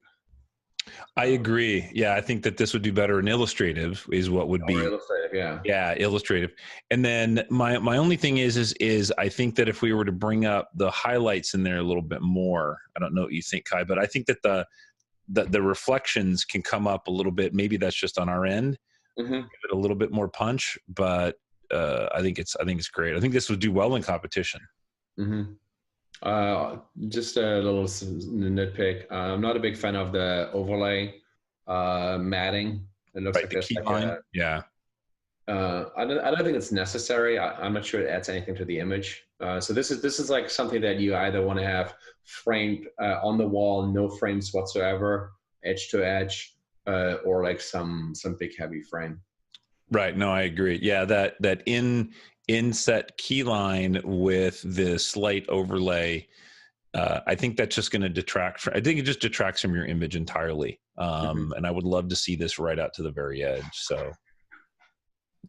I agree. Yeah, I think that this would do better in illustrative is what would be. Illustrative, yeah. Yeah, illustrative. And then my only thing is I think that if we were to bring up the highlights in there a little bit more, I don't know what you think, Kai, but I think that the reflections can come up a little bit. Maybe that's just on our end. Mm-hmm. Give it a little bit more punch, but I think it's great. I think this would do well in competition. Mm-hmm. Just a little nitpick. I'm not a big fan of the overlay matting. It looks like there's like yeah. I don't think it's necessary. I'm not sure it adds anything to the image. So this is like something that you either want to have framed on the wall, no frames whatsoever, edge to edge, or like some big heavy frame. Right. No, I agree. Yeah, that inset key line with the slight overlay, I think that's just going to detract. I think it just detracts from your image entirely. And I would love to see this right out to the very edge. So,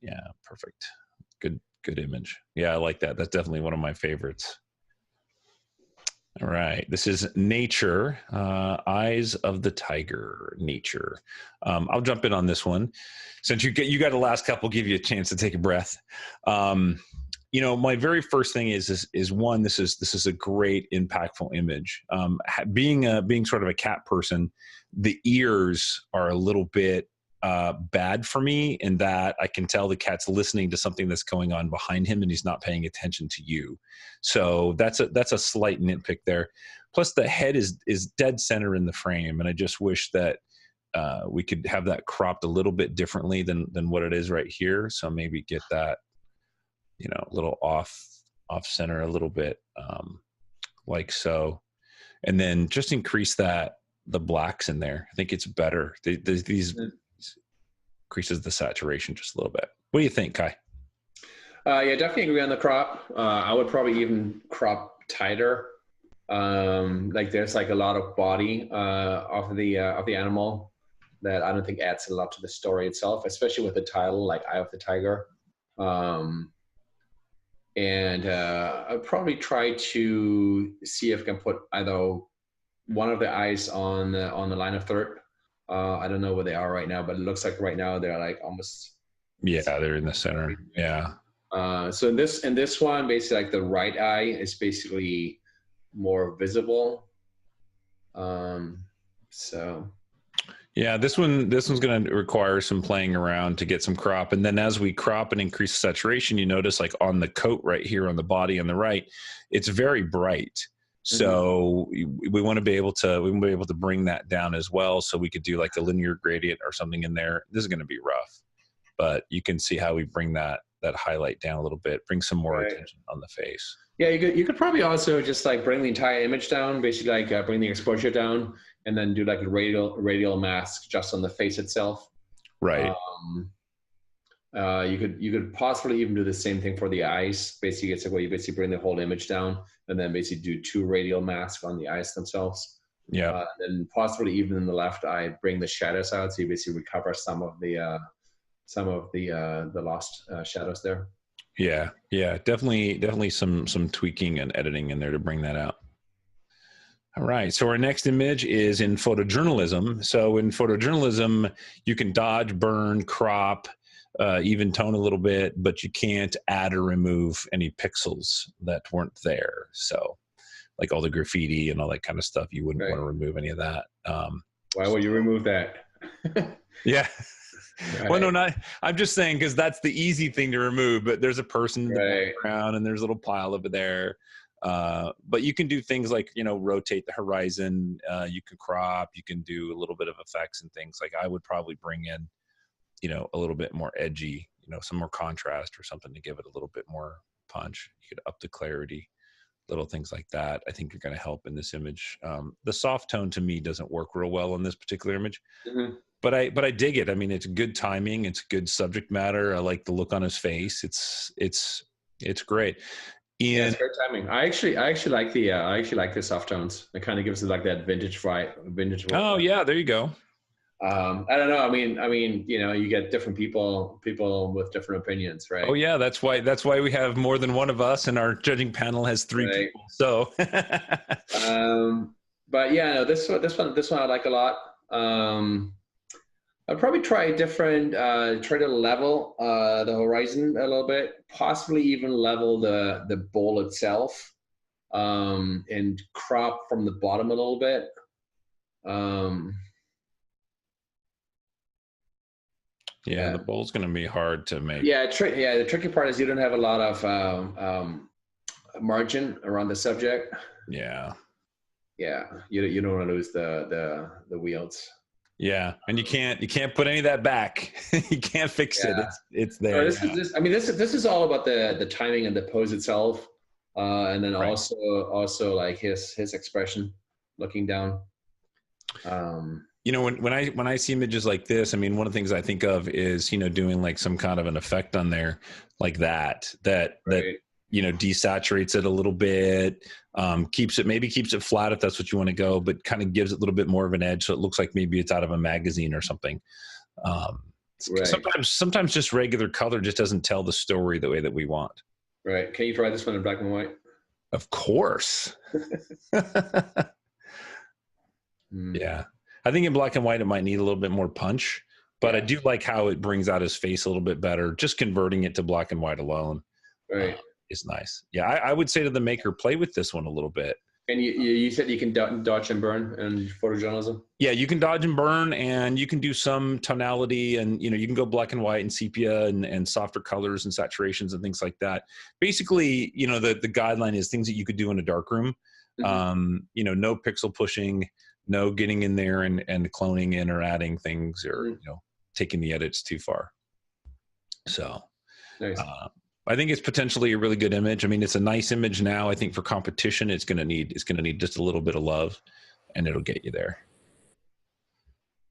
yeah, perfect. Good image. Yeah, I like that. That's definitely one of my favorites. All right. This is nature, eyes of the tiger, nature. I'll jump in on this one. Since you got the last couple, give you a chance to take a breath. My very first thing is one, this is a great impactful image. Being sort of a cat person, the ears are a little bit bad for me in that I can tell the cat's listening to something that's going on behind him and he's not paying attention to you. So that's a slight nitpick there. Plus the head is dead center in the frame. And I just wish that we could have that cropped a little bit differently than what it is right here. So maybe get that, a little off center a little bit, like so. And then just increase the blacks in there. I think it's better. These increases the saturation just a little bit. What do you think, Kai? Yeah, definitely agree on the crop. I would probably even crop tighter. Like there's like a lot of body of the animal that I don't think adds a lot to the story itself, especially with the title like Eye of the Tiger. And I'll probably try to see if I can put either one of the eyes on the line of third. I don't know where they are right now, but it looks like right now they're like almost. Yeah, they're in the center. Yeah. So in this one, basically, like the right eye is basically more visible. So. Yeah, this one's going to require some playing around to get some crop. And then as we crop and increase saturation, you notice like on the coat right here on the body on the right, it's very bright. So we want to be able to bring that down as well. So we could do like a linear gradient or something in there. This is going to be rough, but you can see how we bring that highlight down a little bit, bring some more attention on the face. Yeah, you could probably also just like bring the entire image down, basically like bring the exposure down, and then do like a radial mask just on the face itself. Right. You could possibly even do the same thing for the eyes. Basically, it's like where you basically bring the whole image down, and then basically do 2 radial masks on the eyes themselves. Yeah. And possibly even in the left eye, bring the shadows out, so you basically recover some of the lost shadows there. Yeah, definitely some tweaking and editing in there to bring that out. All right, so our next image is in photojournalism. So in photojournalism, you can dodge, burn, crop, even tone a little bit, but you can't add or remove any pixels that weren't there. So like all the graffiti and all that kind of stuff, you wouldn't want to remove any of that. Why would you remove that? Yeah. Right. Well, no, I'm just saying because that's the easy thing to remove, but there's a person in the background and there's a little pile over there. But you can do things like, rotate the horizon. You can crop, you can do a little bit of effects and things. Like I would probably bring in, a little bit more edgy, some more contrast or something to give it a little bit more punch. You could up the clarity, little things like that. I think you're going to help in this image. The soft tone to me doesn't work real well in this particular image. But I dig it. I mean, it's good timing. It's good subject matter. I like the look on his face. It's great. Yeah, it's great timing. I actually like the soft tones. It kind of gives it like that vintage vibe. Oh yeah, there you go. I don't know. I mean, you get different people with different opinions, right? Oh yeah, that's why we have more than one of us, and our judging panel has 3 people. So. But yeah, no, this one I like a lot. I'd probably try to level the horizon a little bit, possibly even level the bowl itself, and crop from the bottom a little bit. Yeah, the bowl's going to be hard to make. Yeah, the tricky part is you don't have a lot of margin around the subject. Yeah. Yeah, you don't want to lose the wheels. Yeah, and you can't put any of that back. You can't fix it. It's there. So this is all about the timing and the pose itself, and then also like his expression, looking down. When I see images like this, I mean, one of the things I think of is doing like some kind of an effect on there, like that desaturates it a little bit, keeps it flat if that's what you want to go, but kind of gives it a little bit more of an edge, so it looks like maybe it's out of a magazine or something. Sometimes just regular color just doesn't tell the story the way that we want. Right. Can you try this one in black and white? Of course. Yeah. I think in black and white, it might need a little bit more punch, but I do like how it brings out his face a little bit better. Just converting it to black and white alone is nice. Yeah. I would say to the maker, play with this one a little bit. And you said you can dodge and burn in photojournalism? Yeah, you can dodge and burn, and you can do some tonality, and you can go black and white and sepia and softer colors and saturations and things like that. Basically, the guideline is things that you could do in a darkroom. No pixel pushing, no getting in there and cloning in or adding things or taking the edits too far. So nice. I think it's potentially a really good image. I mean, it's a nice image now. I think for competition, it's going to need just a little bit of love, and it'll get you there.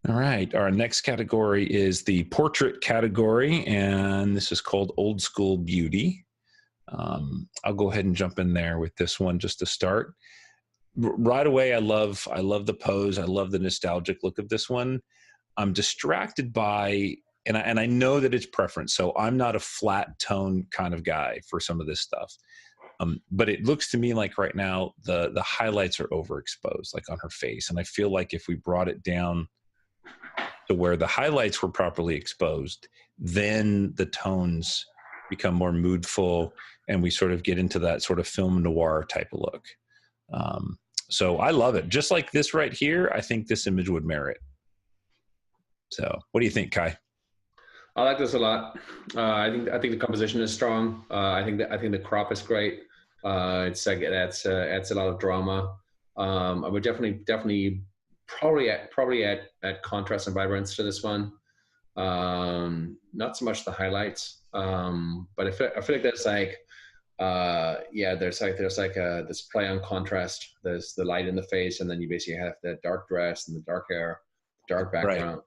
All right. Our next category is the portrait category, and this is called Old School Beauty. I'll go ahead and jump in there with this one just to start. Right away, I love the pose. I love the nostalgic look of this one. I'm distracted by and I know that it's preference. So I'm not a flat tone kind of guy for some of this stuff. But it looks to me like right now the highlights are overexposed, like on her face. And I feel like if we brought it down to where the highlights were properly exposed, then the tones become more moodful and we sort of get into that sort of film noir type of look. So I love it. Just like this right here, I think this image would merit. So what do you think, Kai? I like this a lot. I think the composition is strong. I think the crop is great. It's like it adds a lot of drama. I would definitely probably add contrast and vibrance to this one. Not so much the highlights, but I feel like there's like this play on contrast. There's the light in the face, and then you basically have the dark dress and the dark hair, dark background.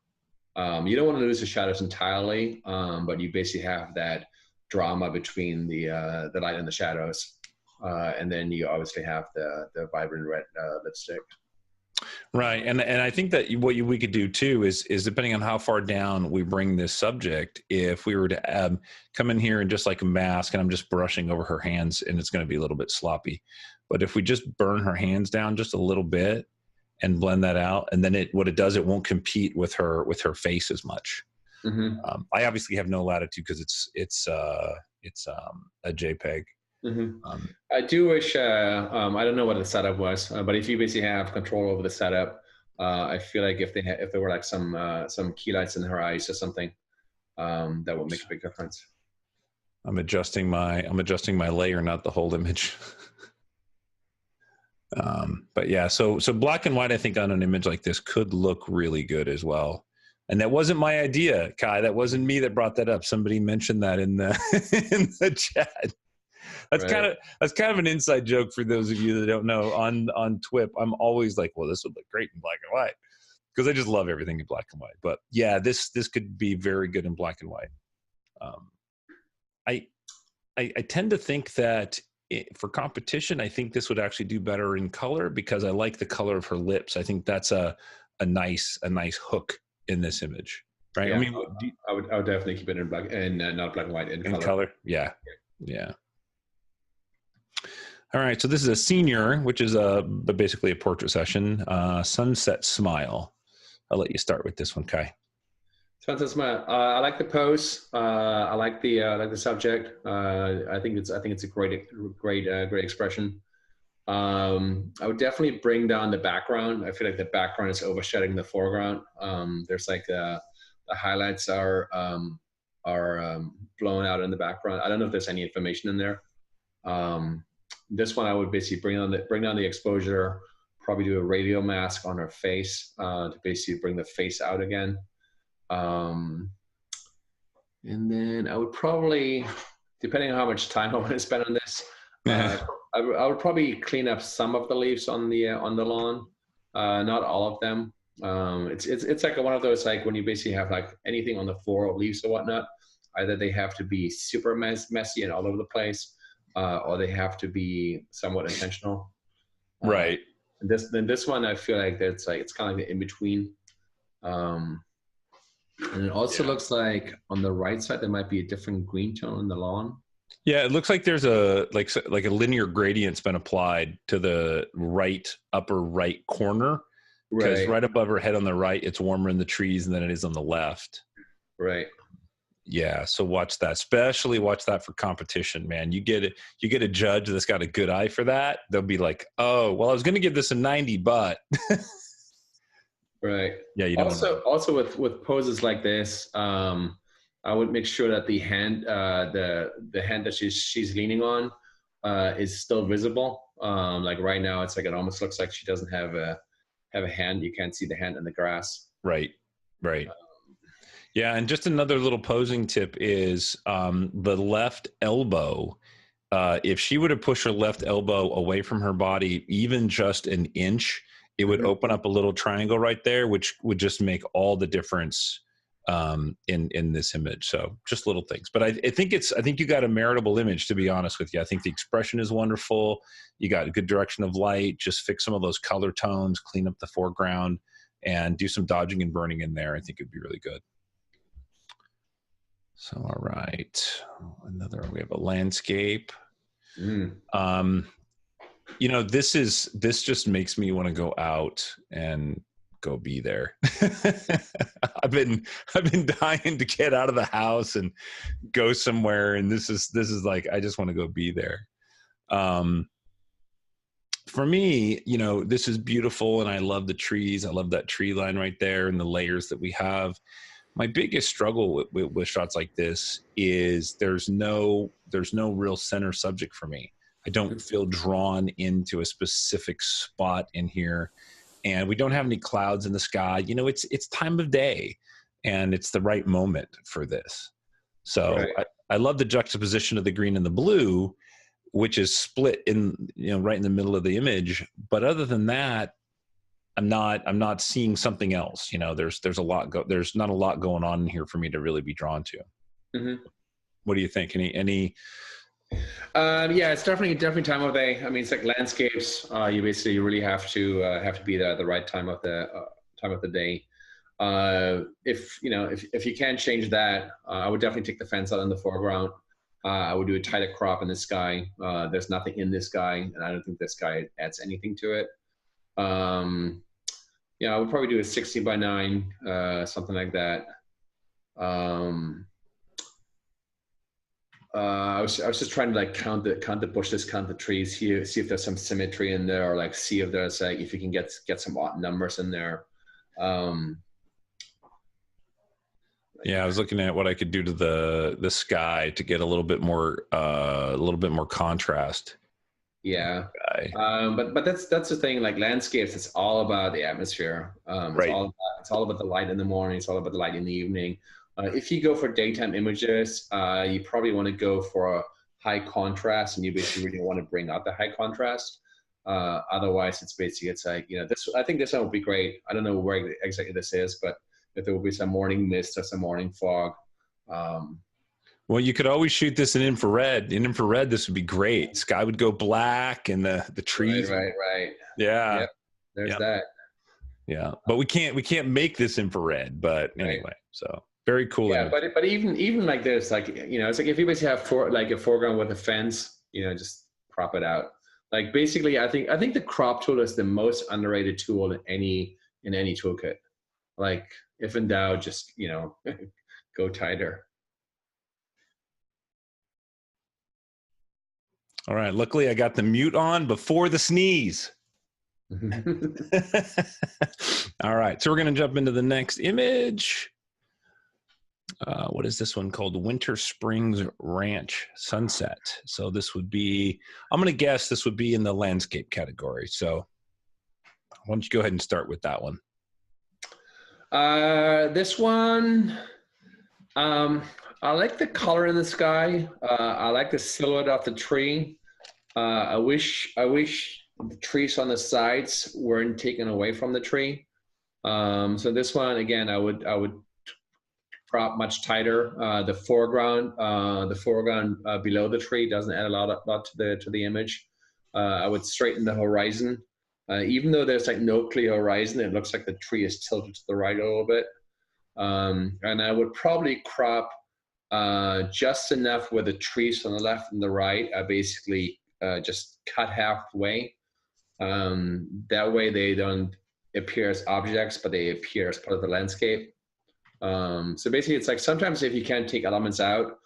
Right. You don't want to lose the shadows entirely, but you basically have that drama between the light and the shadows, and then you obviously have the vibrant red lipstick. Right, and I think that what we could do too is depending on how far down we bring this subject, if we were to come in here and just like a mask, and I'm just brushing over her hands, and it's going to be a little bit sloppy, but if we just burn her hands down just a little bit and blend that out, and then it won't compete with her face as much. Mm-hmm. I obviously have no latitude because it's a JPEG. Mm-hmm. I do wish I don't know what the setup was, but if you basically have control over the setup, I feel like if there were like some key lights in her eyes or something, that would make a big difference. I'm adjusting my layer, not the whole image. But yeah, so black and white, I think on an image like this could look really good as well. And that wasn't my idea, Kai. That wasn't me that brought that up. Somebody mentioned that in the in the chat. That's right. kind of an inside joke for those of you that don't know. On TWIP, I'm always like, well, this would look great in black and white, because I just love everything in black and white. But yeah, this could be very good in black and white. I tend to think that for competition, I think this would actually do better in color, because I like the color of her lips. I think that's a nice hook in this image, right? Yeah, I mean, I would definitely keep it in black and not black and white, in color. Yeah. All right, so this is a senior, which is basically a portrait session. Sunset Smile. I'll let you start with this one, Kai. Sunset Smile. I like the pose. I like the subject. I think it's a great expression. I would definitely bring down the background. I feel like the background is overshadowing the foreground. There's like the highlights are blown out in the background. I don't know if there's any information in there. This one I would basically bring down the exposure, probably do a radial mask on her face to basically bring the face out again. And then I would probably, depending on how much time I want to spend on this, I would probably clean up some of the leaves on the lawn, not all of them. It's like one of those, like when you basically have like anything on the floor or leaves or whatnot, either they have to be super messy and all over the place, or they have to be somewhat intentional. Right. This one, I feel like it's kind of like the in between. And it also looks like on the right side there might be a different green tone in the lawn. Yeah, it looks like there's a like a linear gradient's been applied to the upper right corner, because right above her head on the right, it's warmer in the trees than it is on the left. Right. Yeah, so watch that. Especially watch that for competition, man. You get a judge that's got a good eye for that. They'll be like, "Oh, well, I was going to give this a 90, but." Right. Yeah. You don't also with poses like this, I would make sure that the hand, the hand that she's leaning on, is still visible. Like right now, it's like it almost looks like she doesn't have a hand. You can't see the hand in the grass. Right. Yeah, and just another little posing tip is the left elbow. If she were to push her left elbow away from her body, even just an inch, it would open up a little triangle right there, which would just make all the difference in this image. So just little things. But I think you got a meritable image, to be honest with you. I think the expression is wonderful. You got a good direction of light. Just fix some of those color tones, clean up the foreground, and do some dodging and burning in there. I think it'd be really good. So, all right. We have a landscape. Mm. You know, this just makes me want to go out and go be there. I've been dying to get out of the house and go somewhere. And this is like, I just want to go be there. For me, you know, this is beautiful and I love the trees. I love that tree line right there and the layers that we have. My biggest struggle with shots like this is there's no real center subject for me. I don't feel drawn into a specific spot in here, and we don't have any clouds in the sky. You know, it's time of day and it's the right moment for this. So Right. I love the juxtaposition of the green and the blue, which is split in, you know, right in the middle of the image. But other than that, I'm not seeing something else. You know, there's not a lot going on in here for me to really be drawn to. Mm-hmm. What do you think? Any? Yeah, it's definitely time of day. I mean, it's like landscapes. You basically really have to be there at the right time of the day. If you know, if you can't change that, I would definitely take the fence out in the foreground. I would do a tighter crop in the sky. There's nothing in this sky, and I don't think this sky adds anything to it. Yeah, I would probably do a 60 by 9, something like that. I was just trying to like count the bushes, count the trees here, see if there's some symmetry in there, or like see if there's like if you can get some odd numbers in there. Yeah, I was looking at what I could do to the sky to get a little bit more contrast. Yeah, but that's the thing. Like landscapes, it's all about the atmosphere. Right. It's all about the light in the morning. It's all about the light in the evening. If you go for daytime images, you probably want to go for a high contrast, and you basically really want to bring out the high contrast. Otherwise, it's like, you know, this. I think this one would be great. I don't know where exactly this is, but if there will be some morning mist or some morning fog. Well, you could always shoot this in infrared. In infrared, this would be great. Sky would go black, and the trees. Right. Yeah. Yep. There's that. Yeah, but we can't make this infrared. But anyway, Right. So very cool. Yeah, but even like this, like, you know, it's like if you basically have a foreground with a fence, you know, just crop it out. Like basically, I think the crop tool is the most underrated tool in any toolkit. Like if in doubt, just, you know, go tighter. All right. Luckily, I got the mute on before the sneeze. All right. So we're going to jump into the next image. What is this one called? Winter Springs Ranch Sunset. So this would be, I'm going to guess this would be in the landscape category. So why don't you go ahead and start with that one? This one, I like the color in the sky. I like the silhouette of the tree. I wish the trees on the sides weren't taken away from the tree. So this one, again, I would crop much tighter. The foreground below the tree doesn't add a lot to the image. I would straighten the horizon. Even though there's like no clear horizon, it looks like the tree is tilted to the right a little bit. And I would probably crop just enough where the trees on the left and the right are basically just cut halfway. That way they don't appear as objects, but they appear as part of the landscape. So basically it's like sometimes if you can't take elements out,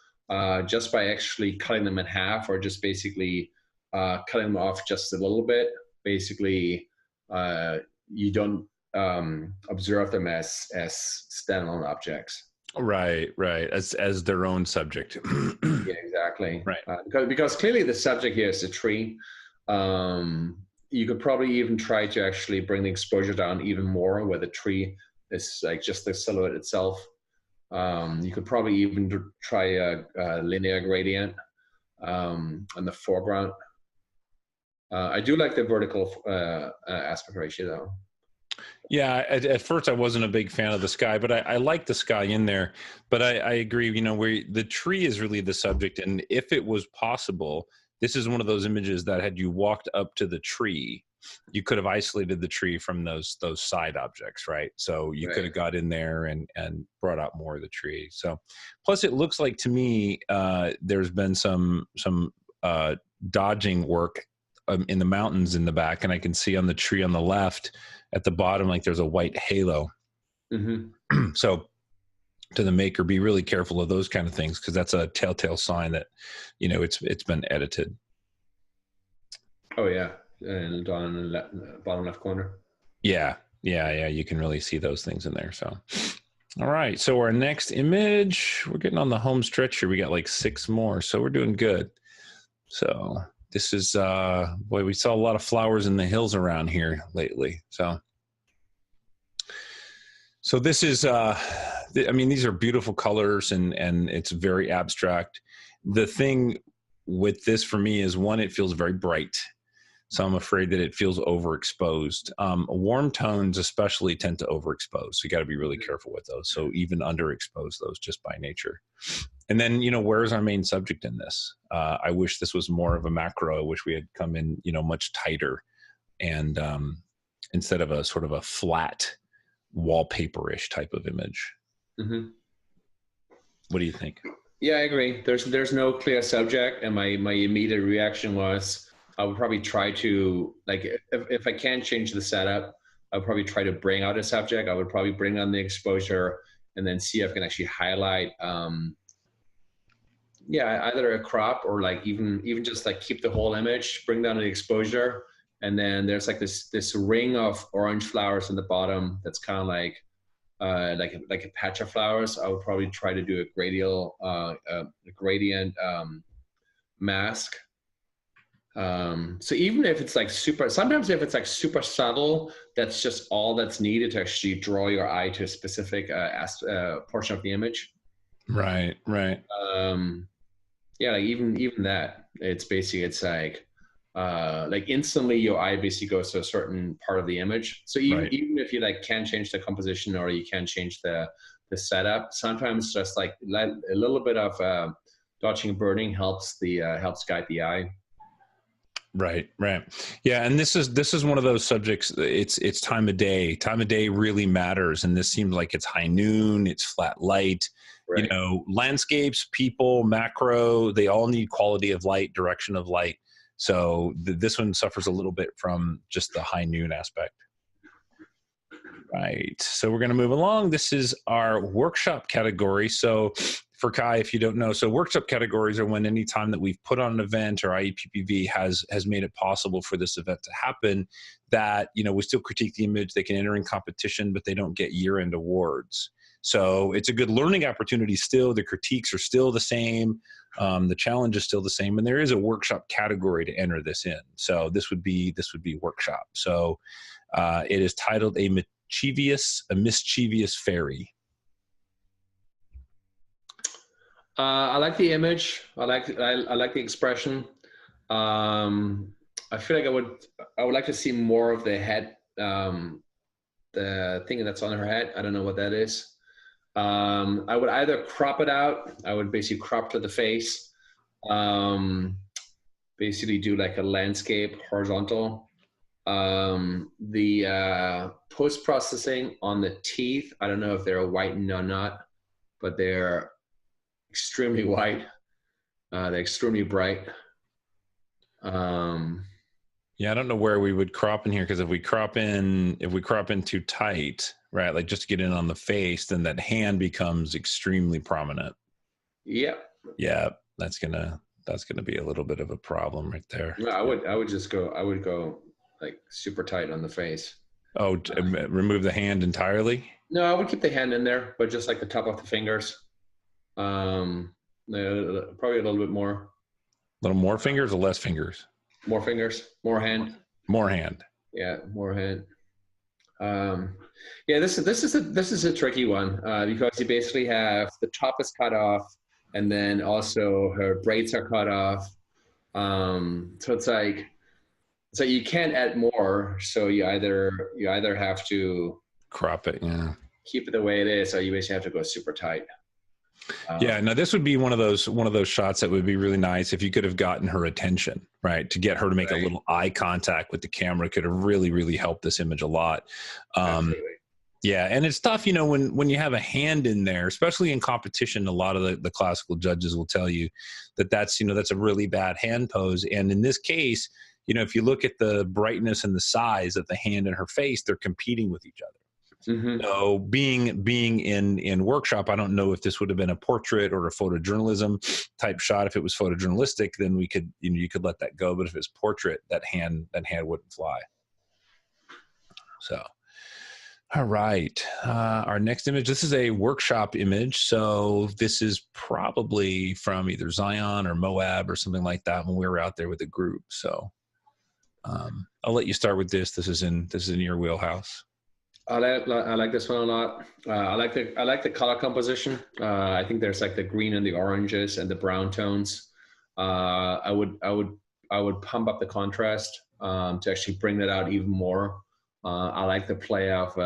just by actually cutting them in half, or just basically cutting them off just a little bit, basically you don't observe them as standalone objects. Right. As their own subject. Yeah, exactly. Right. Because clearly the subject here is a tree. You could probably even try to actually bring the exposure down even more, where the tree is like just the silhouette itself. You could probably even try a linear gradient on the foreground. I do like the vertical aspect ratio though. Yeah, at first I wasn't a big fan of the sky, but I like the sky in there. But I agree, you know, where the tree is really the subject. And if it was possible, this is one of those images that had you walked up to the tree, you could have isolated the tree from those side objects, right? So you could have got in there and brought out more of the tree. So plus it looks like to me there's been some dodging work in the mountains in the back, and I can see on the tree on the left at the bottom like there's a white halo. So to the maker, be really careful of those kind of things, because that's a telltale sign that, you know, it's been edited. Oh yeah, and on the bottom left corner. Yeah, you can really see those things in there. So all right, so our next image, we're getting on the home stretch here. We got like 6 more, so we're doing good. So this is boy, we saw a lot of flowers in the hills around here lately. So this is I mean, these are beautiful colors, and it's very abstract. The thing with this for me is, one, it feels very bright. So I'm afraid that it feels overexposed. Warm tones especially tend to overexpose. So you got to be really careful with those. So even underexpose those just by nature. And then, you know, where's our main subject in this? I wish this was more of a macro. I wish we had come in, you know, much tighter, and instead of a sort of a flat wallpaper-ish type of image. What do you think? Yeah, I agree. There's no clear subject, and my immediate reaction was, I would probably try to, like, if I can change the setup, I would probably try to bring out a subject. I would probably bring on the exposure and then see if I can actually highlight, either a crop or like even just like keep the whole image, bring down the exposure. And then there's like this ring of orange flowers in the bottom that's kind of like a patch of flowers. I would probably try to do a gradient mask. So even if it's like sometimes if it's like super subtle, that's just all that's needed to actually draw your eye to a specific portion of the image. Right. Yeah, like even that, it's like instantly your eye basically goes to a certain part of the image. So even if you like can't change the composition or you can't change the setup, sometimes just like a little bit of dodging and burning helps guide the eye. Right. Yeah. And this is one of those subjects. It's time of day. Time of day really matters. And this seems like it's high noon, it's flat light, you know, landscapes, people, macro, they all need quality of light, direction of light. So this one suffers a little bit from just the high noon aspect. Right. So we're going to move along. This is our workshop category. So for Kai, if you don't know, so workshop categories are when any time that we've put on an event or IEPPV has made it possible for this event to happen, that, you know, we still critique the image, they can enter in competition, but they don't get year-end awards. So it's a good learning opportunity still. The critiques are still the same. The challenge is still the same. And there is a workshop category to enter this in. So this would be workshop. So it is titled A Mischievous Fairy. I like the image. I like the expression. I feel like I would like to see more of the head, the thing that's on her head. I don't know what that is. I would either crop it out. I would basically crop to the face. Basically do like a landscape horizontal. The post-processing on the teeth, I don't know if they're whitened or not, but they're extremely white. They're extremely bright. Yeah, I don't know where we would crop in here, because if we crop in too tight, right, like just to get in on the face, then that hand becomes extremely prominent. Yeah, that's gonna be a little bit of a problem right there. No, I would go like super tight on the face. Oh, remove the hand entirely? No, I would keep the hand in there, but just like the top of the fingers. Probably a little bit more. A little more fingers or less fingers? More fingers, more hand. More hand. Yeah, more hand. Yeah, this is a tricky one because you basically have the top is cut off, and then also her braids are cut off. So it's like you can't add more. So you either have to crop it, yeah, keep it the way it is, or you basically have to go super tight. Yeah, now this would be one of those shots that would be really nice if you could have gotten her attention, right? To get her to make a little eye contact with the camera could have really, really helped this image a lot. Absolutely. Yeah, and it's tough, when you have a hand in there, especially in competition. A lot of the classical judges will tell you that's a really bad hand pose. And in this case, if you look at the brightness and the size of the hand and her face, they're competing with each other. Mm-hmm. So being in workshop, I don't know if this would have been a portrait or a photojournalism type shot. If it was photojournalistic, then we could, you could let that go. But if it's portrait, that hand wouldn't fly. So, all right. Our next image, this is a workshop image. So this is probably from either Zion or Moab or something like that when we were out there with a group. So I'll let you start with this. This is in your wheelhouse. I like this one a lot. I like the color composition. I think there's like the green and the oranges and the brown tones. I would pump up the contrast to actually bring that out even more. I like the play of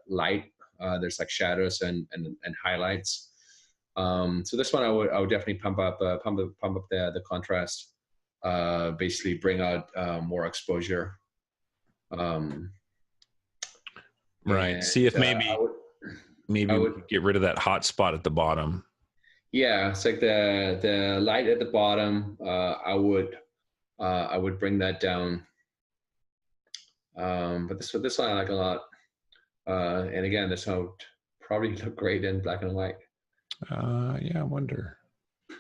light. There's like shadows and highlights. So this one I would definitely pump up the contrast. Basically bring out more exposure. Right. And, see if maybe we could get rid of that hot spot at the bottom. Yeah, it's like the light at the bottom. I would bring that down. But this one I like a lot. And again, this one would probably look great in black and white. Yeah, I wonder.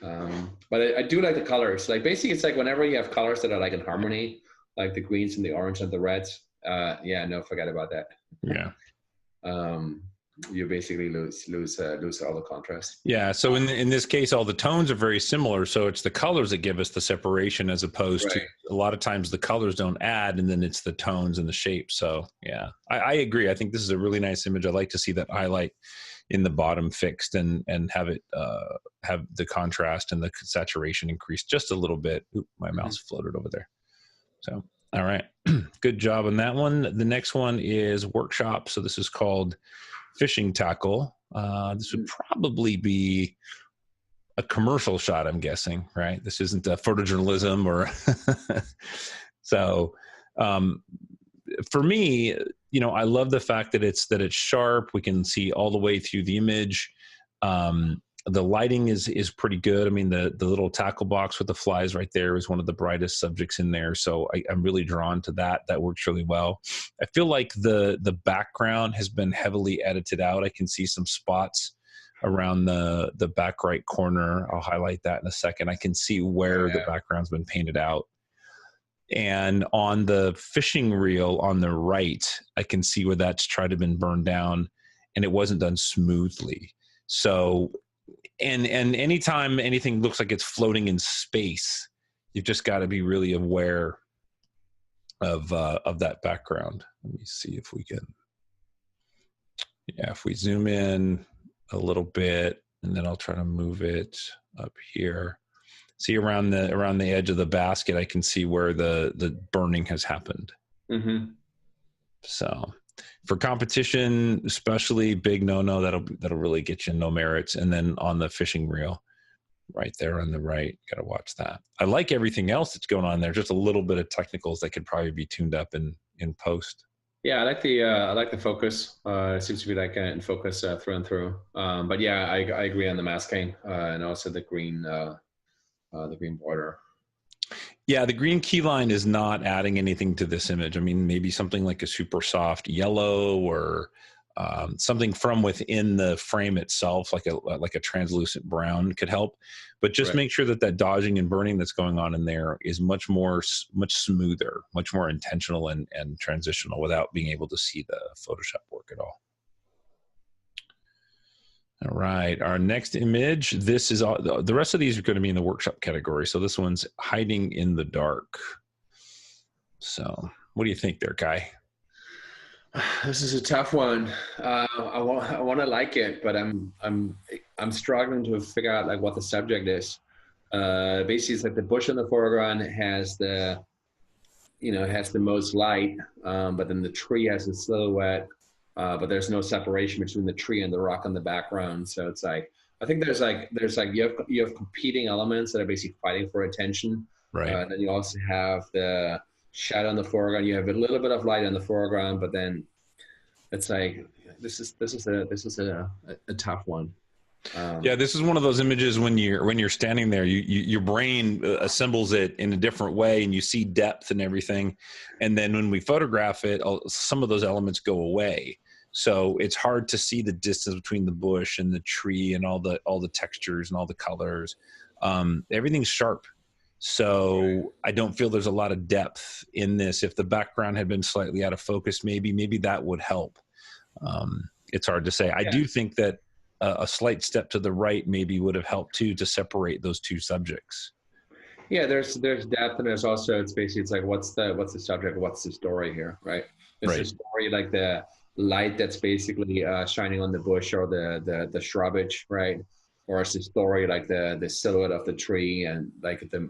But I do like the colors. Like basically, it's like whenever you have colors that are like in harmony, like the greens and the orange and the reds. Forget about that. Yeah. You basically lose all the contrast. Yeah. So in this case, all the tones are very similar. So it's the colors that give us the separation, as opposed to a lot of times the colors don't add, and then it's the tones and the shapes. So yeah, I agree. I think this is a really nice image. I like to see that highlight in the bottom fixed and have it have the contrast and the saturation increased just a little bit. Oop, my mouse floated over there. So. All right. Good job on that one. The next one is workshop. So this is called fishing tackle. This would probably be a commercial shot, I'm guessing, right? This isn't a photojournalism or so. For me, I love the fact that it's sharp. We can see all the way through the image. The lighting is pretty good. I mean, the little tackle box with the flies right there is one of the brightest subjects in there. So I'm really drawn to that. That works really well. I feel like the background has been heavily edited out. I can see some spots around the back right corner. I'll highlight that in a second. I can see where the background's been painted out. And on the fishing reel on the right, I can see where that's tried to have been burned down, and it wasn't done smoothly. So and anytime anything looks like it's floating in space, you've just got to be really aware of that background. Let me see if we can. Yeah, if we zoom in a little bit, and then I'll try to move it up here. See around the edge of the basket, I can see where the burning has happened. Mm-hmm. So. For competition, especially big no-no, that'll really get you no merits. And then on the fishing reel, right there on the right, got to watch that. I like everything else that's going on there. Just a little bit of technicals that could probably be tuned up in post. Yeah, I like the focus. It seems to be like in focus through and through. But yeah, I agree on the masking and also the green border. Yeah, the green key line is not adding anything to this image. I mean, maybe something like a super soft yellow or something from within the frame itself, like a translucent brown could help. But just make sure that dodging and burning that's going on in there is much smoother, much more intentional and transitional without being able to see the Photoshop work at all. All right, our next image, this is all, the rest of these are going to be in the workshop category. So this one's hiding in the dark. So what do you think there, Guy? This is a tough one. I want to like it, but I'm struggling to figure out like what the subject is. Basically, it's like the bush in the foreground has the most light, but then the tree has a silhouette. But there's no separation between the tree and the rock in the background. So it's like, I think there's you have competing elements that are basically fighting for attention. Right. And then you also have the shadow in the foreground. You have a little bit of light in the foreground, but then it's like this is a tough one. Yeah, this is one of those images when you're standing there, your brain assembles it in a different way, and you see depth and everything, and then when we photograph it, some of those elements go away. So it's hard to see the distance between the bush and the tree and all the textures and all the colors. Everything's sharp. So I don't feel there's a lot of depth in this. If the background had been slightly out of focus, maybe that would help. It's hard to say. I do think that a slight step to the right maybe would have helped too, to separate those two subjects. Yeah, there's depth, and there's also, it's basically, it's like what's the subject, what's the story here, right? Is the story like the light that's basically shining on the bush or the shrubage, right? Or is the story like the silhouette of the tree and like the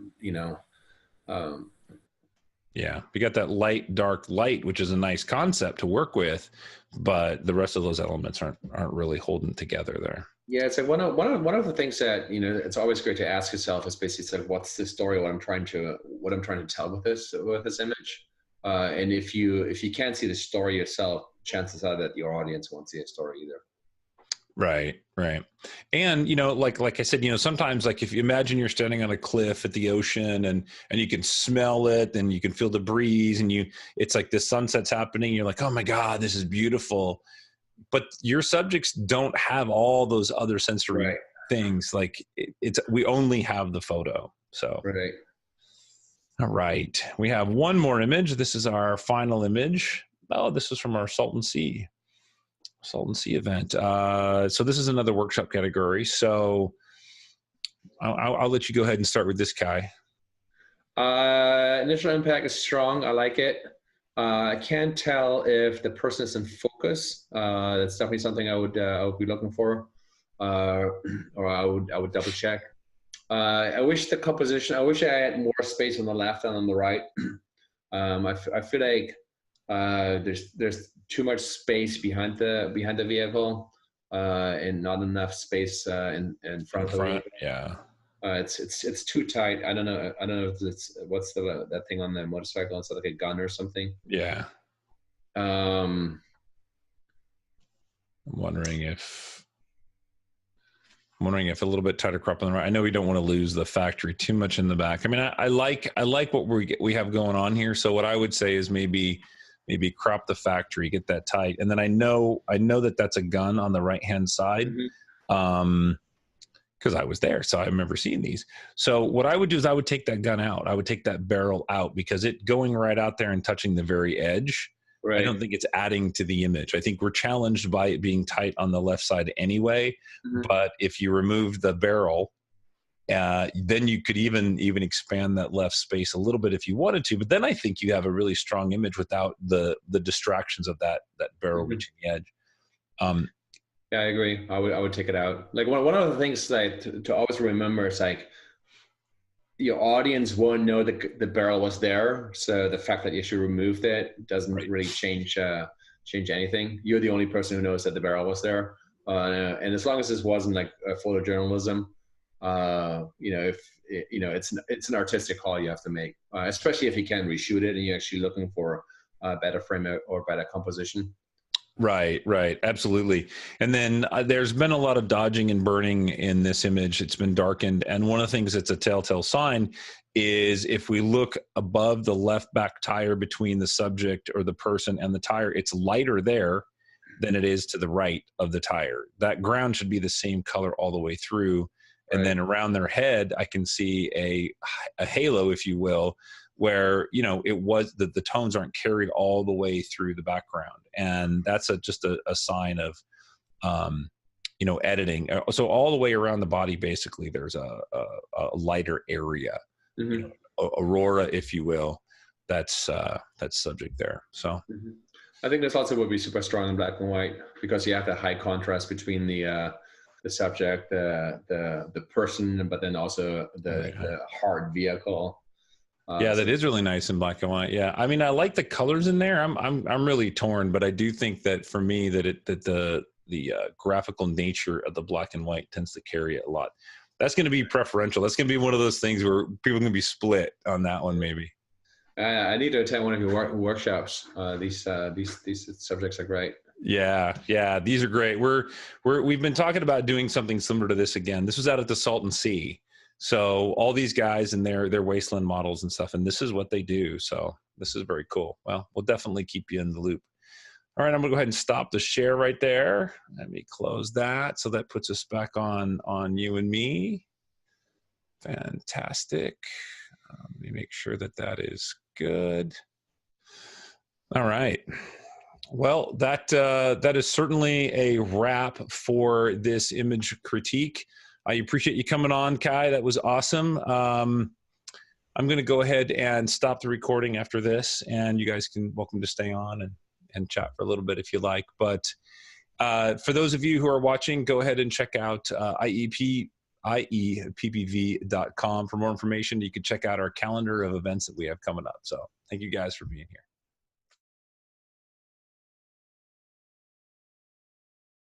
yeah, we got that light, dark light, which is a nice concept to work with, but the rest of those elements aren't really holding together there. Yeah, it's like one of the things that, it's always great to ask yourself is basically, it's like, what's the story? What I'm trying to tell with this image. And if you can't see the story yourself, chances are that your audience won't see a story either. Right. And, like I said, sometimes, like, if you imagine you're standing on a cliff at the ocean and you can smell it and you can feel the breeze and it's like the sunset's happening. You're like, oh my God, this is beautiful. But your subjects don't have all those other sensory things. Like we only have the photo. So, all right. We have one more image. This is our final image. Oh, this is from our Salton Sea event. So this is another workshop category. So I'll let you go ahead and start with this guy. Initial impact is strong. I like it. I can't tell if the person is in focus. That's definitely something I would be looking for, or I would double check. I wish the composition. I wish I had more space on the left and on the right. I feel like there's too much space behind the vehicle, and not enough space in front of the vehicle. Yeah. It's too tight. I don't know if it's what's that thing on the motorcycle. It's like a gun or something. Yeah. I'm wondering if a little bit tighter crop on the right. I know we don't want to lose the factory too much in the back. I mean, I like what we have going on here. So what I would say is maybe crop the factory, get that tight, and then I know that that's a gun on the right hand side. Mm-hmm. Because I was there, so I remember seeing these. So what I would do is I would take that gun out. I would take that barrel out, because it going right out there and touching the very edge, I don't think it's adding to the image. I think we're challenged by it being tight on the left side anyway. Mm-hmm. But if you remove the barrel, then you could even expand that left space a little bit if you wanted to. But then I think you have a really strong image without the distractions of that barrel mm-hmm. reaching the edge. Yeah, I agree. I would take it out. Like one of the things that to always remember is like your audience won't know that the barrel was there. So the fact that you should remove it doesn't really change anything. You're the only person who knows that the barrel was there. And as long as this wasn't like photojournalism, it's an artistic call you have to make, especially if you can reshoot it and you're actually looking for a better frame or better composition. Right. Absolutely. And then there's been a lot of dodging and burning in this image. It's been darkened. And one of the things that's a telltale sign is if we look above the left back tire between the subject or the person and the tire, it's lighter there than it is to the right of the tire. That ground should be the same color all the way through. And then around their head, I can see a halo, if you will, where, it was that the tones aren't carried all the way through the background. And that's just a sign of, editing. So all the way around the body, basically, there's a lighter area, mm-hmm. Aurora, if you will, that's subject there. So mm-hmm. I think this also would be super strong in black and white, because you have the high contrast between the subject, the person, but then also the hard vehicle. That is really nice in black and white. Yeah, I mean, I like the colors in there. I'm really torn, but I do think that for me that graphical nature of the black and white tends to carry it a lot. That's going to be preferential. That's going to be one of those things where people are going to be split on that one, maybe. I need to attend one of your workshops. These subjects are great. Yeah, these are great. We've been talking about doing something similar to this again. This was out at the Salton Sea. So all these guys and their wasteland models and stuff, and this is what they do. So this is very cool. Well, we'll definitely keep you in the loop. All right, I'm gonna go ahead and stop the share right there. Let me close that. So that puts us back on you and me. Fantastic. Let me make sure that is good. All right. Well, that is certainly a wrap for this image critique. I appreciate you coming on, Kai. That was awesome. I'm going to go ahead and stop the recording after this, and you guys can welcome to stay on and chat for a little bit if you like. But for those of you who are watching, go ahead and check out IEPPV.com for more information. You can check out our calendar of events that we have coming up. So thank you guys for being here.